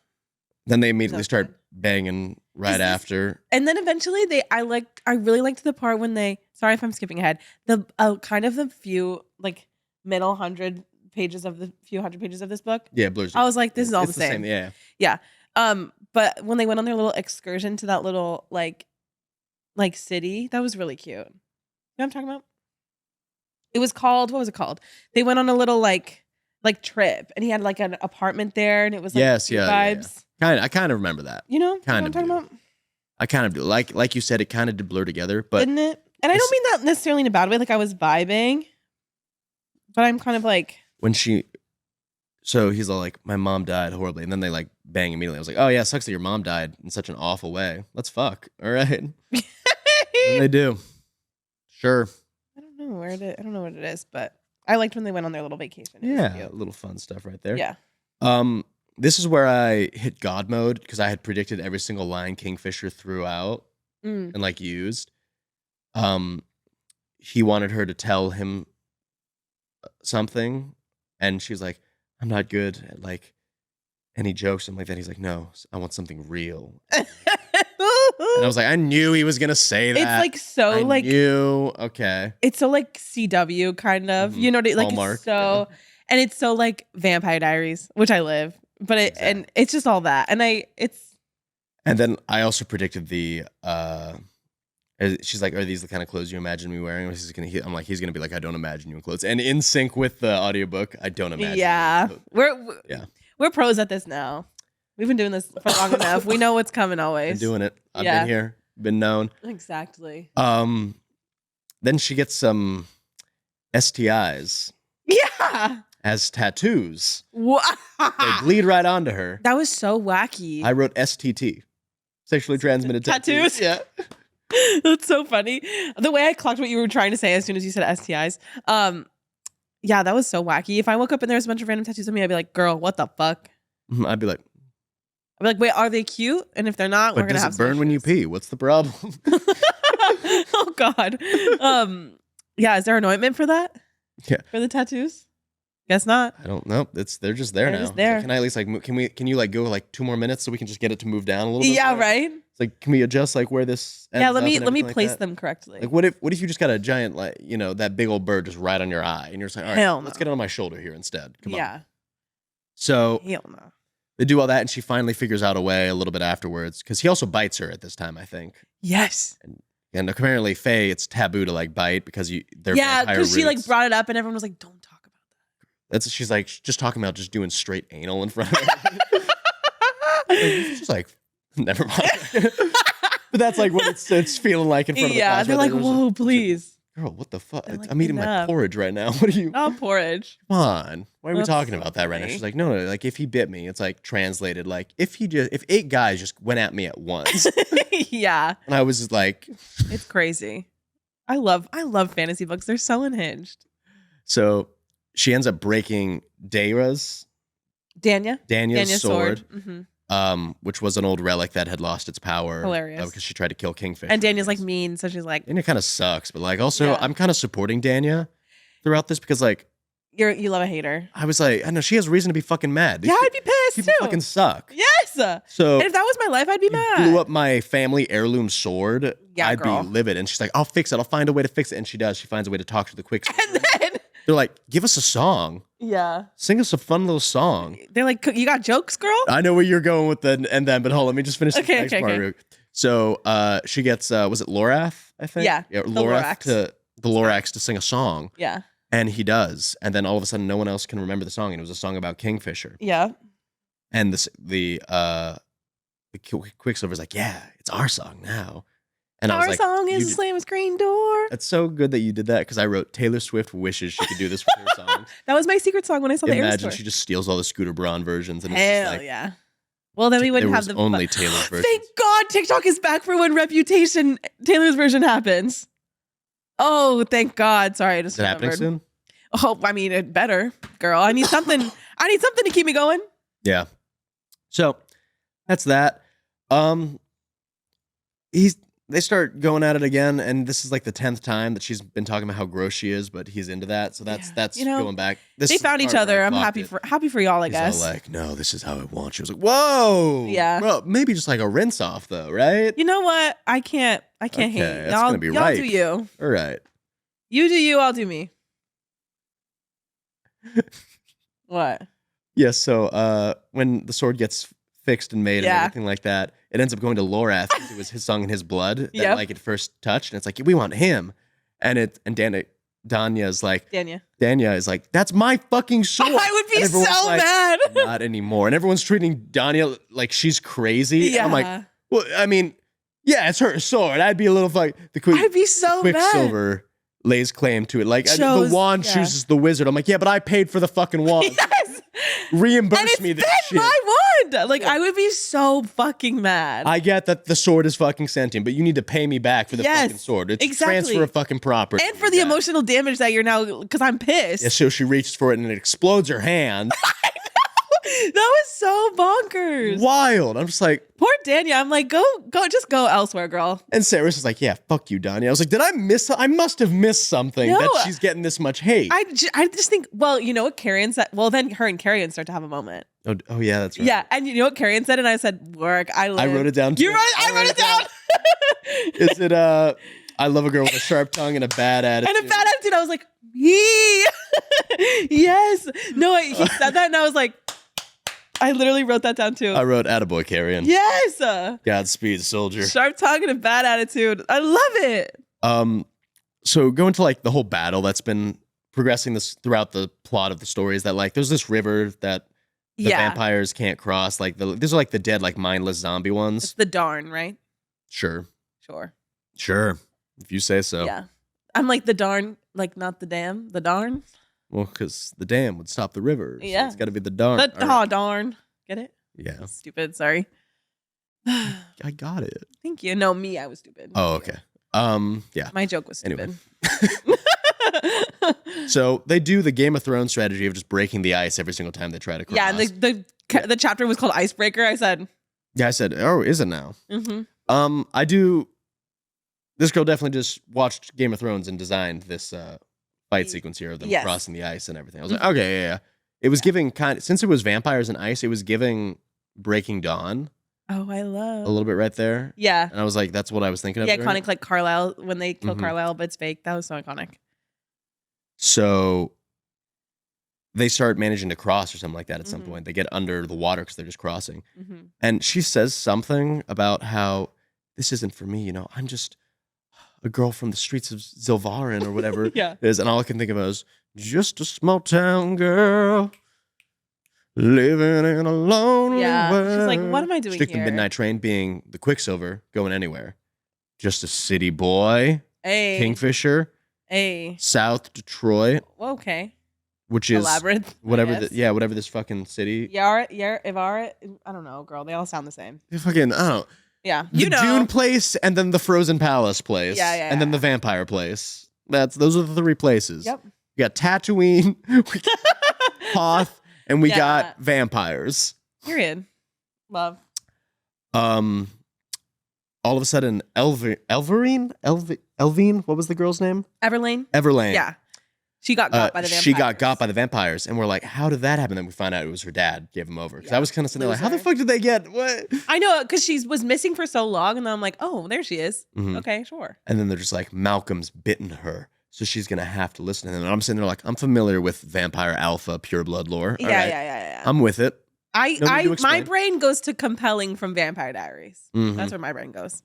then they immediately That's start good. banging right Is this- after. And then eventually I really liked the part when they, sorry if I'm skipping ahead, the kind of the few like middle few hundred pages of this book. Yeah, Blur's. I was like, this is all It's the same. Yeah. But when they went on their little excursion to that little like city, that was really cute. You know what I'm talking about? It was called, what was it called? They went on a little like trip and he had like an apartment there and it was like Yes, cute yeah. vibes. I kind of remember that. You know Kind what of I'm talking do. about? I kind of do. Like you said, it kind of did blur together, but Didn't it? And I don't mean that necessarily in a bad way. Like I was vibing, but I'm kind of like, when so he's all like, my mom died horribly, and then they like bang immediately. I was like, oh yeah, sucks that your mom died in such an awful way. Let's fuck. All right. And they do. Sure. I don't know I don't know what it is, but I liked when they went on their little vacation. It was Yeah. cute. A little fun stuff right there. Yeah. This is where I hit God mode because I had predicted every single line Kingfisher threw out Mm. and like used. He wanted her to tell him something, and she's like, I'm not good at like any jokes and like that. He's like, no, I want something real. And I was like, I knew he was gonna say that. It's like so I like knew. Okay. it's so like CW kind of, Mhm. you know, like Hallmark, it's so, and it's so like Vampire Diaries, which I live, but and it's just all that, and And then I also predicted the. She's like, "Are these the kind of clothes you imagine me wearing?" I'm like, he's gonna be like, "I don't imagine you in clothes." And in sync with the audiobook, I don't imagine. yeah, you in clothes. we're pros at this now. We've been doing this for long enough. We know what's coming always. Been doing it. I've Yeah. been here, been known. Exactly. Then she gets some STIs Yeah. as tattoos. Wow. They bleed right onto her. That was so wacky. I wrote STT, sexually transmitted tattoos. Tattoos? Yeah. That's so funny. The way I clocked what you were trying to say as soon as you said STIs. Yeah, that was so wacky. If I woke up and there was a bunch of random tattoos on me, I'd be like, girl, what the fuck? I'd be like, Wait, are they cute? And if they're not, but we're gonna does have it some burn when you issues. pee? What's the problem? Oh God. Yeah, is there an ointment for that? Yeah. For the tattoos? Guess not. I don't know. They're just there They're now. just there. Like, can I at least like can you like go like 2 more minutes so we can just get it to move down a little bit? Yeah, more? right? It's like, can we adjust like where this ends Yeah, let up me and let me everything like place that? them correctly. Like what if you just got a giant like, you know, that big old bird just right on your eye and you're just like, all right, Hell let's no. get it on my shoulder here instead. Come on. Yeah. So Hell no. they do all that and she finally figures out a way a little bit afterwards because he also bites her at this time, I think. Yes. And apparently Faye, it's taboo to like bite because they're Yeah, vampire because she like roots. brought it up and everyone was like, don't talk about She's like just talking about just doing straight anal in front of her. She's like, never mind. But that's like what it's feeling like in front of the yeah, class they're right like, there. whoa, please. Girl, what the fuck? They're like, I'm eating my enough. porridge right now. What are you? Not porridge. Come on. Why are we That's talking so about that right now? funny. She's like, no, like if he bit me, it's like translated like if 8 guys just went at me at once. Yeah, And I was just like, it's crazy. I love fantasy books. They're so unhinged. so she ends up breaking Danya's Danya's sword. Mhm. Which was an old relic that had lost its power. Hilarious. Because she tried to kill Kingfish. And Danya's like mean, so she's like, Danya kind of sucks, but like also Yeah. I'm kind of supporting Danya throughout this because like You love a hater. I was like, I know she has reason to be fucking mad. These Yeah, I'd be pissed people too. fucking suck. Yes. So And if that was my life, I'd be mad. blew up my family heirloom sword. Yeah, I'd girl. be livid. And she's like, I'll fix it. I'll find a way to fix it. And she does. She finds a way to talk to the Quicksilver. And then, They're like, give us a song. yeah, Sing us a fun little song. they're like, you got jokes, girl? I know where you're going with the and then, but hold on, let me just finish the Okay, next okay, part. okay. real quick. So was it Lorath, I think? Yeah, Yeah, the Lorath Lorax. the Lorax to sing a song. Yeah, And he does. And then all of a sudden no one else can remember the song. And it was a song about Kingfisher. yeah. And the Quicksilver's like, yeah, it's our song now. And I was Our like, song you is did- Slam a Screen Door. That's so good that you did that because I wrote Taylor Swift wishes she could do this with her songs. That was my secret song when I saw the Air Imagine Store. she just steals all the Scooter Braun versions and it's Hell just like, yeah. Well, then we wouldn't there have was the only Taylor's version. Thank God TikTok is back for when Reputation Taylor's version happens. Oh, thank God. Sorry, I just Is it happening remembered. soon? Oh, I mean, it better, girl. I need something. I need something to keep me going. Yeah. So that's that. They start going at it again, and this is like the 10th time that she's been talking about how gross she is, but he's into that. So that's You know, going back. This They is the found each part where other. I I'm clocked happy it. for y'all, I He's all guess. like, no, this is how I want. She was like, whoa. Yeah. Well, maybe just like a rinse off though, right? You know what? I can't Okay, hate. that's Y'all, gonna be y'all right. do you. All right. You do you, I'll do me. What? Yeah, so when the sword gets fixed and made and Yeah. everything like that, it ends up going to Lorath because it was his song in his blood that Yep. like it first touched, and it's like we want him, and Danya is like that's my fucking sword. I would be And everyone's so like, mad. Not anymore, and everyone's treating Danya like she's crazy. And I'm like, well, I mean, yeah, it's her sword. I'd be a little like I'd be so mad. Quicksilver lays claim to it. Like the Chose- wand yeah. chooses the wizard. I'm like, yeah, but I paid for the fucking wand. Yes. Reimburse And it's me been this shit. my wand. Like, I would be so fucking mad. I get that the sword is fucking sentient, but you need to pay me back for the Yes, fucking sword. It's exactly. transfer of fucking property. And for the emotional damage that you're now, because I'm pissed. Yeah, so she reaches for it and it explodes her hand. That was so bonkers. Wild. I'm just like, Poor Danya. I'm like, just go elsewhere, girl. and Sarah's just like, yeah, fuck you, Donnie. I was like, did I miss? I must have missed something No. that she's getting this much hate. I just think, well, you know what Carrion said? Well, then her and Carrion start to have a moment. Oh yeah, that's right. Yeah. And you know what Carrion said? And I said, work. I wrote it down too. You wrote I wrote it down. Is it I love a girl with a sharp tongue and a bad attitude. And a bad attitude. I was like, yee. Yes. No, he said that and I was like, I literally wrote that down too. I wrote attaboy Carrion. Yes. Godspeed, soldier. Sharp tongue and a bad attitude. I love it. So going to like the whole battle that's been progressing this throughout the plot of the story is that like there's this river that the vampires can't cross. Like these are like the dead, like mindless zombie ones. It's the darn, right? Sure. Sure. If you say so. Yeah. I'm like the darn, like not the dam, the darn. Well, because the dam would stop the river. So Yeah. it's got to be the darn. The, All right. oh, darn. Get it? Yeah. Stupid. Sorry. I got it. Thank you. No, me, I was stupid. Oh, okay. Yeah. My joke was Anyway. stupid. So they do the Game of Thrones strategy of just breaking the ice every single time they try to cross. Yeah, and the chapter was called Icebreaker. I said, Yeah, I said, oh, is it now? mm-hmm. I do. This girl definitely just watched Game of Thrones and designed this fight sequence here of them Yes. crossing the ice and everything. I was like, okay, yeah. It was giving since it was vampires and ice, it was giving Breaking Dawn Oh, I love. a little bit right there. Yeah. And I was like, that's what I was thinking of. Yeah, during it. iconic like Carlisle when they kill Mhm. Carlisle, but it's fake. That was so iconic. So they start managing to cross or something like that at some Mhm. point. They get under the water because they're just crossing. Mm-hmm. And she says something about how this isn't for me, I'm just a girl from the streets of Zilvarin or whatever Yeah. it is. And all I can think of is just a small town girl living in a lonely Yeah. world. She's like, what am I doing She took the here? midnight train being the Quicksilver, going anywhere. Just a city boy, Hey. Kingfisher, Hey. South Detroit, Okay. which is Elaborate. whatever. I guess. Whatever this fucking city. Yara, Ivara. I don't know, girl. They all sound the same. Fucking, I don't know. Yeah. The You know. Dune place and then the Frozen Palace place. Yeah. And then the vampire place. Those are the three places. Yep. We got Tatooine, we got Hoth, and we Yeah. got vampires. Period. Love. All of a sudden, Elvine, what was the girl's name? Everlane. Everlane. Yeah. She got got by the vampires. She got got by the vampires, and we're like, how did that happen? Then we find out it was her dad gave him over. Because I was kind of sitting there like, how the fuck did they get what? I know, because she was missing for so long, and then I'm like, oh, there she is. Okay, sure. And then they're just like, Malcolm's bitten her, so she's gonna have to listen to him. And I'm sitting there like, I'm familiar with vampire alpha pure blood lore. All right. Yeah. I'm with it. My brain goes to compelling from Vampire Diaries. That's where my brain goes.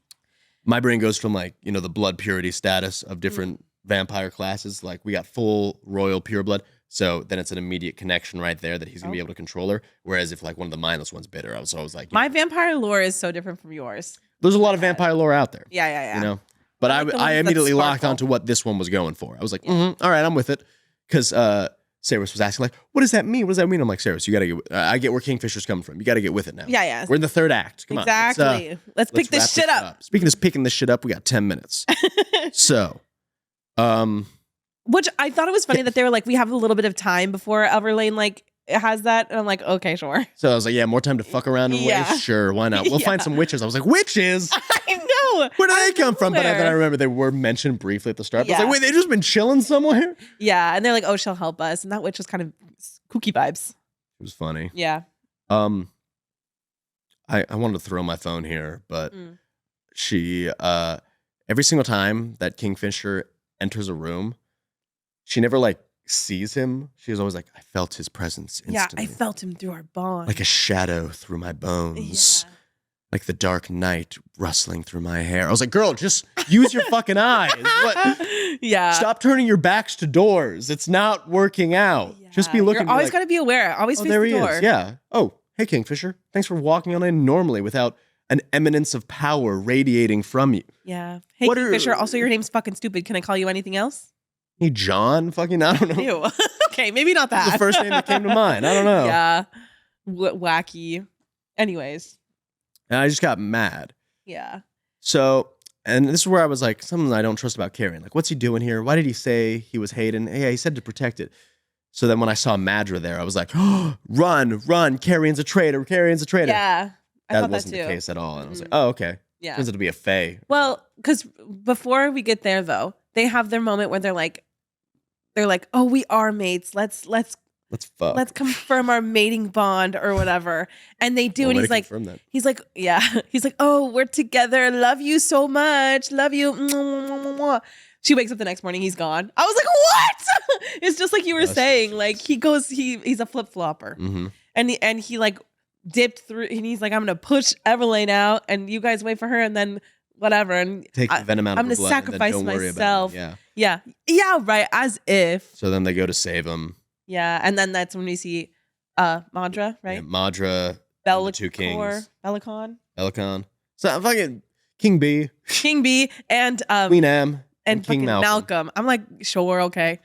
My brain goes from like, the blood purity status of different vampire classes. Like we got full royal pure blood. So then it's an immediate connection right there that he's going to be able to control her. Whereas if like one of the mindless ones bit her, I was always like... My vampire lore is so different from yours. There's a lot of vampire lore out there. Yeah. But I immediately locked onto what this one was going for. I was like, all right, I'm with it. Because Sarah was asking like, what does that mean? What does that mean? I'm like, Sarah, you got to get... I get where Kingfisher's coming from. You got to get with it now. Yeah. We're in the third act. Come on. Exactly. Let's pick this shit up. Speaking of picking this shit up, we got 10 minutes. So... Which I thought it was funny that they were like, we have a little bit of time before Everlane like has that, and I'm like, okay, sure. So I was like, yeah, more time to fuck around and waste. Sure, why not? We'll find some witches. I was like, witches? I know. Where did they come from? But then I remember they were mentioned briefly at the start. I was like, wait, they've just been chilling somewhere? Yeah, and they're like, oh, she'll help us, and that witch was kind of kooky vibes. It was funny. Yeah. I wanted to throw my phone here, but she every single time that Kingfisher enters a room, she never like sees him. She was always like, I felt his presence instantly. Yeah, I felt him through our bond. Like a shadow through my bones. Yeah. Like the dark night rustling through my hair. I was like, girl, just use your fucking eyes. What? Yeah. Stop turning your backs to doors. It's not working out. Yeah. Just be looking. You're always got to be aware. Always face the door. Is. Yeah. Oh, hey, Kingfisher. Thanks for walking on in normally without an eminence of power radiating from you. Yeah. Hey, Kingfisher, also your name's fucking stupid. Can I call you anything else? Hey, John? Fucking, I don't know. Ew. Okay, maybe not that. That's the first name that came to mind. I don't know. Yeah. Wacky. Anyways. And I just got mad. Yeah. So, and this is where I was like, something I don't trust about Carrion. Like, what's he doing here? Why did he say he was Hayden? Yeah, he said to protect it. So then when I saw Madra there, I was like, oh, run. Carrion's a traitor. Yeah. That wasn't the case at all. And I was like, oh, okay. Yeah. Turns out to be a fae. Well, because before we get there, though, they have their moment where they're like, oh, we are mates. Let's fuck. Let's confirm our mating bond or whatever. And they do, and he's like, yeah. He's like, oh, we're together. Love you so much. Love you. She wakes up the next morning. He's gone. I was like, what? It's just like you were saying. Like he's a flip flopper, and he like dipped through, and he's like, I'm gonna push Everlane out, and you guys wait for her, and then whatever, and take the venom out of her blood. I'm gonna sacrifice myself. Yeah, right. As if. So then they go to save him. Yeah, and then that's when we see Madra, right? Yeah, Madra, the two kings, Belicon. So fucking King B, and Queen M, and King Malcolm. I'm like, sure, okay.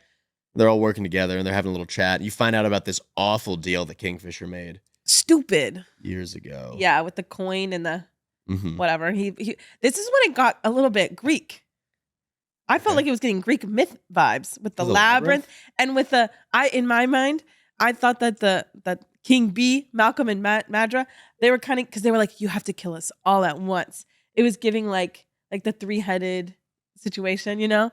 They're all working together and they're having a little chat. You find out about this awful deal that Kingfisher made. Stupid. Years ago. Yeah, with the coin and the whatever. He. This is when it got a little bit Greek. I felt like it was getting Greek myth vibes with the labyrinth and with the. In my mind, I thought that that King B, Malcolm, and Madra, they were kind of, because they were like, you have to kill us all at once. It was giving like the 3-headed situation, you know.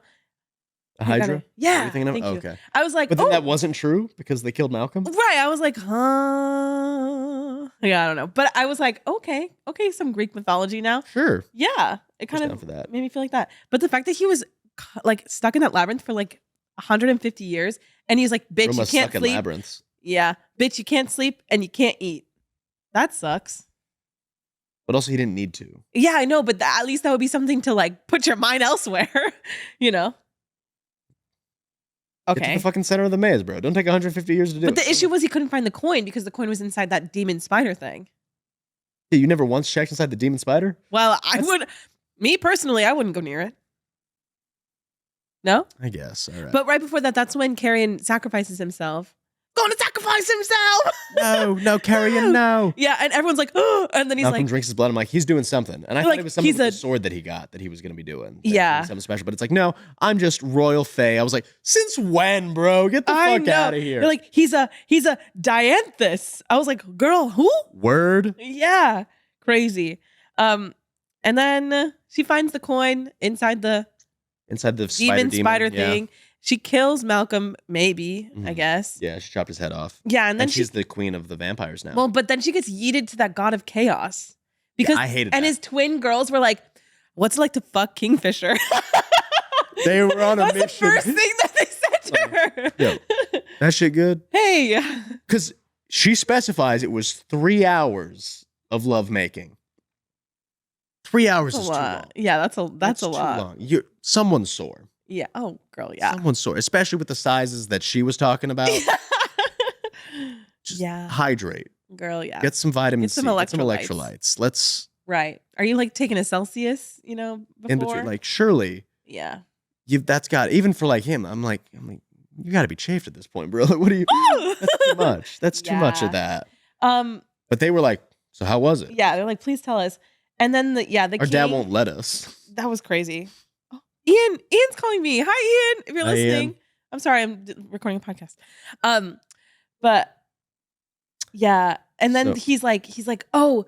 A Hydra? Yeah. Okay. I was like, but then that wasn't true because they killed Malcolm? Right. I was like, huh? Yeah, I don't know. But I was like, okay, some Greek mythology now. Sure. Yeah. It kind of made me feel like that. But the fact that he was like stuck in that labyrinth for like 150 years, and he's like, bitch, you can't sleep. Labyrinths. Yeah. Bitch, you can't sleep and you can't eat. That sucks. But also he didn't need to. Yeah, I know. But at least that would be something to like put your mind elsewhere, you know? Okay. Get to the fucking center of the maze, bro. Don't take 150 years to do it. But the issue was he couldn't find the coin because the coin was inside that demon spider thing. Yeah, you never once checked inside the demon spider? Well, me personally, I wouldn't go near it. No? I guess. All right. But right before that, that's when Carrion sacrifices himself. Going to sacrifice himself! No, Carrion, no. Yeah, and everyone's like, oh, and then he's Malcolm like, drinks his blood. I'm like, he's doing something. And I thought it was something with the sword that he got that he was going to be doing. Yeah. Something special. But it's like, no, I'm just royal fae. I was like, since when, bro? Get the fuck out of here. They're like, he's a Dianthus. I was like, girl, who? Word? Yeah. Crazy. And then she finds the coin inside the demon spider thing. She kills Malcolm, maybe, I guess. Yeah, she chopped his head off. Yeah, and then she's the queen of the vampires now. Well, but then she gets yeeted to that god of chaos. Because I hated and that. his twin girls were like, what's it like to fuck Kingfisher? They were on a That's mission. the first thing that they said to her. Yo, that shit good? Hey. Because she specifies it was 3 hours of lovemaking. 3 hours is too long. Yeah, that's a lot. Too long. Someone's sore. Yeah. Oh, girl, yeah. Someone's sore, especially with the sizes that she was talking about. Just hydrate. Girl, yeah. Get some vitamin C. Get some electrolytes. Let's. Right. Are you like taking a Celsius, before? In between, like, surely. Yeah. That's got, even for like him, I'm like, you got to be chafed at this point, bro. Like, what are you? That's too much. That's too much of that. But they were like, so how was it? Yeah, they're like, please tell us. And then the Our dad won't let us. That was crazy. Oh, Ian's calling me. Hi, Ian. If you're listening, Ian. I'm sorry. I'm recording a podcast. But yeah, and then he's like, oh,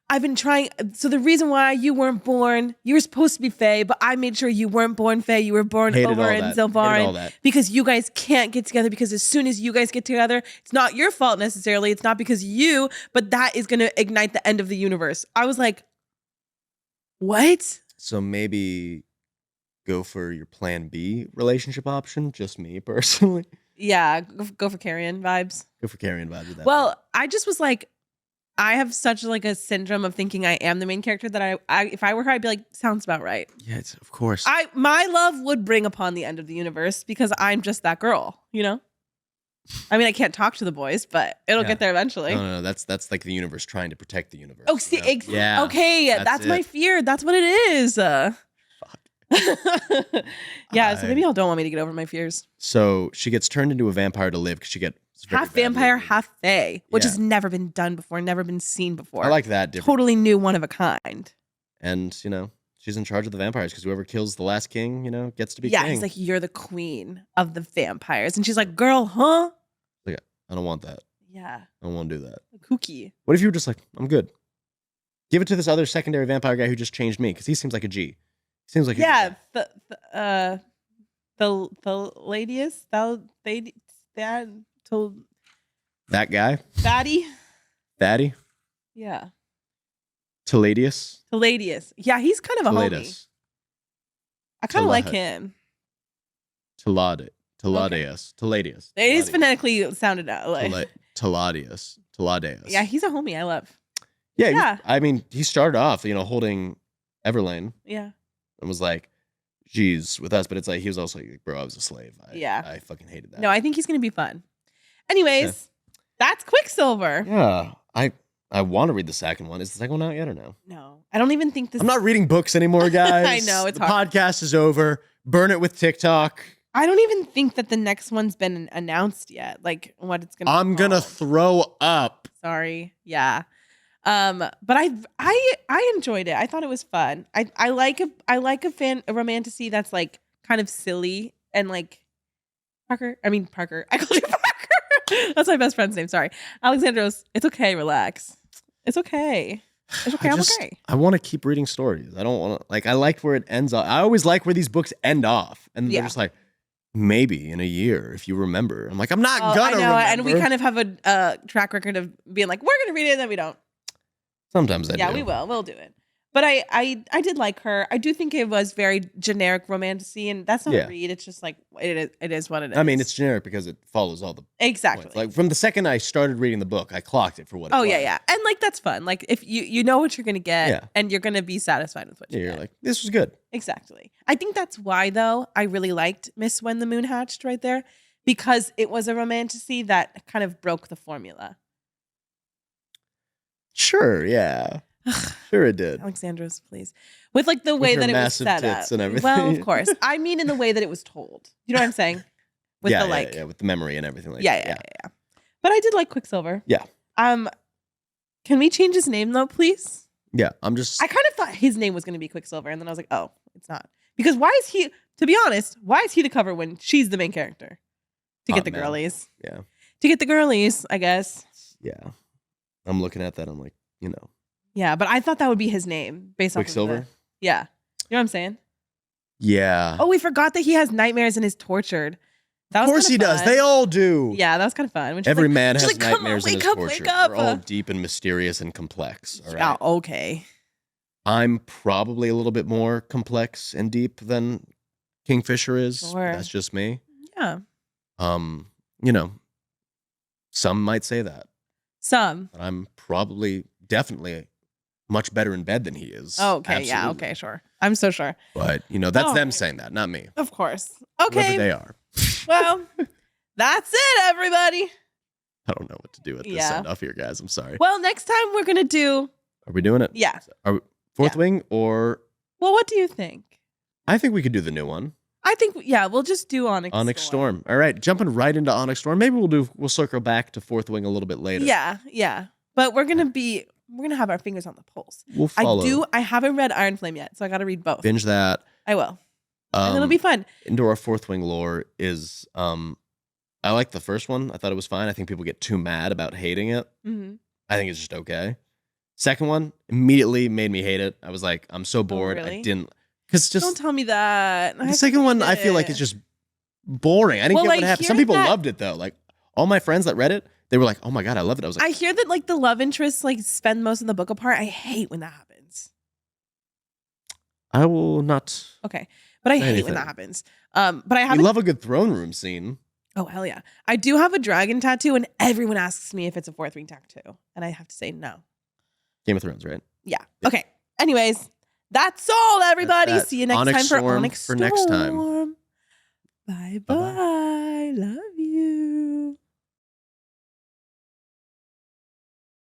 I've been trying. So the reason why you weren't born, you were supposed to be Fae, but I made sure you weren't born Fae. You were born over in Zilvarin because you guys can't get together. Because as soon as you guys get together, it's not your fault necessarily. It's not because you, but that is going to ignite the end of the universe. I was like, what? So maybe go for your plan B relationship option. Just me personally. Yeah, go for Carrion vibes. Go for Carrion vibes with that. Well, I just was like, I have such like a syndrome of thinking I am the main character that I if I were her, I'd be like, sounds about right. Yeah, of course. My love would bring upon the end of the universe because I'm just that girl, I mean, I can't talk to the boys, but it'll get there eventually. No, that's like the universe trying to protect the universe. Oh, see, yeah. Okay, that's my fear. That's what it is. Yeah, so maybe y'all don't want me to get over my fears. So she gets turned into a vampire to live because she gets half vampire, half fae, which has never been done before, never been seen before. I like that. Totally new, one of a kind. And she's in charge of the vampires because whoever kills the last king, gets to be king. Yeah, he's like, you're the queen of the vampires, and she's like, girl, huh? Like, I don't want that. Yeah, I don't want to do that. Kooky. What if you were just like, I'm good. Give it to this other secondary vampire guy who just changed me because he seems like a G. Seems like the ladies that guy Fatty. Yeah. Teladius. Yeah, he's kind of a homie. I kind of like him. Teladius. It is phonetically sounded out like Teladius. Yeah, he's a homie I love. Yeah. I mean, he started off, holding Everlane. Yeah. And was like, geez, with us. But it's like, he was also like, bro, I was a slave. I fucking hated that. No, I think he's going to be fun. Anyways, that's Quicksilver. Yeah. I want to read the second one. Is the second one out yet or no? No. I don't even think this. I'm not reading books anymore, guys. I know, it's the hard. podcast is over. Burn it with TikTok. I don't even think that the next one's been announced yet. Like what it's going to be. I'm going to throw up. Sorry. Yeah. But I enjoyed it. I thought it was fun. I like a romantasy that's like kind of silly and like Parker. I called you Parker. That's my best friend's name. Sorry, Alexandros. It's okay. Relax. It's okay. It's okay. I'm okay. I want to keep reading stories. I don't want to I like where it ends off. I always like where these books end off, and they're just like, maybe in a year if you remember. I'm like, I'm not gonna. I know, remember. And we kind of have a track record of being like, we're gonna read it, and then we don't. Sometimes I do. Yeah, we will. We'll do it. But I did like her. I do think it was very generic romantasy, and that's not a read. It's just like it is what it is. I mean, it's generic because it follows all the exactly. Like from the second I started reading the book, I clocked it for what it was. Oh yeah, and like that's fun. Like if you know what you're gonna get, and you're gonna be satisfied with what you get. You're like, this was good. Exactly. I think that's why though I really liked Miss When the Moon Hatched right there, because it was a romantasy that kind of broke the formula. Sure, yeah. Sure it did. Alexandros, please. With like the way that it was set up. And everything. Well, of course. I mean in the way that it was told. You know what I'm saying? With the with the memory and everything like that. Yeah. But I did like Quicksilver. Yeah. Can we change his name though, please? Yeah, I kind of thought his name was going to be Quicksilver, and then I was like, oh, it's not. Because to be honest, why is he the cover when she's the main character? To get the girlies. Yeah. To get the girlies, I guess. Yeah. I'm looking at that. I'm like, Yeah, but I thought that would be his name based off Quicksilver. Yeah. You know what I'm saying? Yeah. Oh, we forgot that he has nightmares and is tortured. That of was course he kinda does. fun. They all do. Yeah, that was kind of fun. When she's Every like- man she's has like, "Come on, nightmares in wake his up, torture. wake up." They're all deep and mysterious and complex. All right. Yeah, okay. I'm probably a little bit more complex and deep than Kingfisher is. Sure. That's just me. Yeah. You know, some might say that. Some. But I'm probably definitely much better in bed than he is. Oh, okay. Yeah. Absolutely. Okay. Sure. I'm so sure. But, that's Oh. them saying that, not me. Of course. Whoever Okay. they are. Well, that's it, everybody. I don't know what to do with this Yeah. send off here, guys. I'm sorry. Well, next time we're going to do. Are we doing it? Yeah. Are we, fourth Yeah. wing or Well, what do you think? I think we could do the new one. I think, yeah, we'll just do Onyx Storm. All right, jumping right into Onyx Storm. Maybe we'll circle back to fourth wing a little bit later. Yeah. Yeah. But we're going to have our fingers on the pulse. We'll follow. I haven't read Iron Flame yet, so I got to read both. Binge that. I will. And it'll be fun. Into our fourth wing lore is I like the first one. I thought it was fine. I think people get too mad about hating it. Mm-hmm. I think it's just okay. Second one immediately made me hate it. I was like, I'm so bored. really? I didn't because just Don't tell me that. the second one I feel like it's just boring. I didn't get what happened. Some people loved it though. Like all my friends that read it, they were like, "Oh my god, I love it." I was like, I hear that like the love interests like spend most of the book apart. I hate when that happens. I will not. Okay, but I hate anything. when that happens. But I I have. love a good throne room scene. Oh hell yeah! I do have a dragon tattoo, and everyone asks me if it's a fourth wing tattoo, and I have to say no. Game of Thrones, right? Yeah. Okay. Anyways, that's all, everybody. That's that. See you next Onyx time for Storm Onyx for next time. Storm. Bye bye. Love you.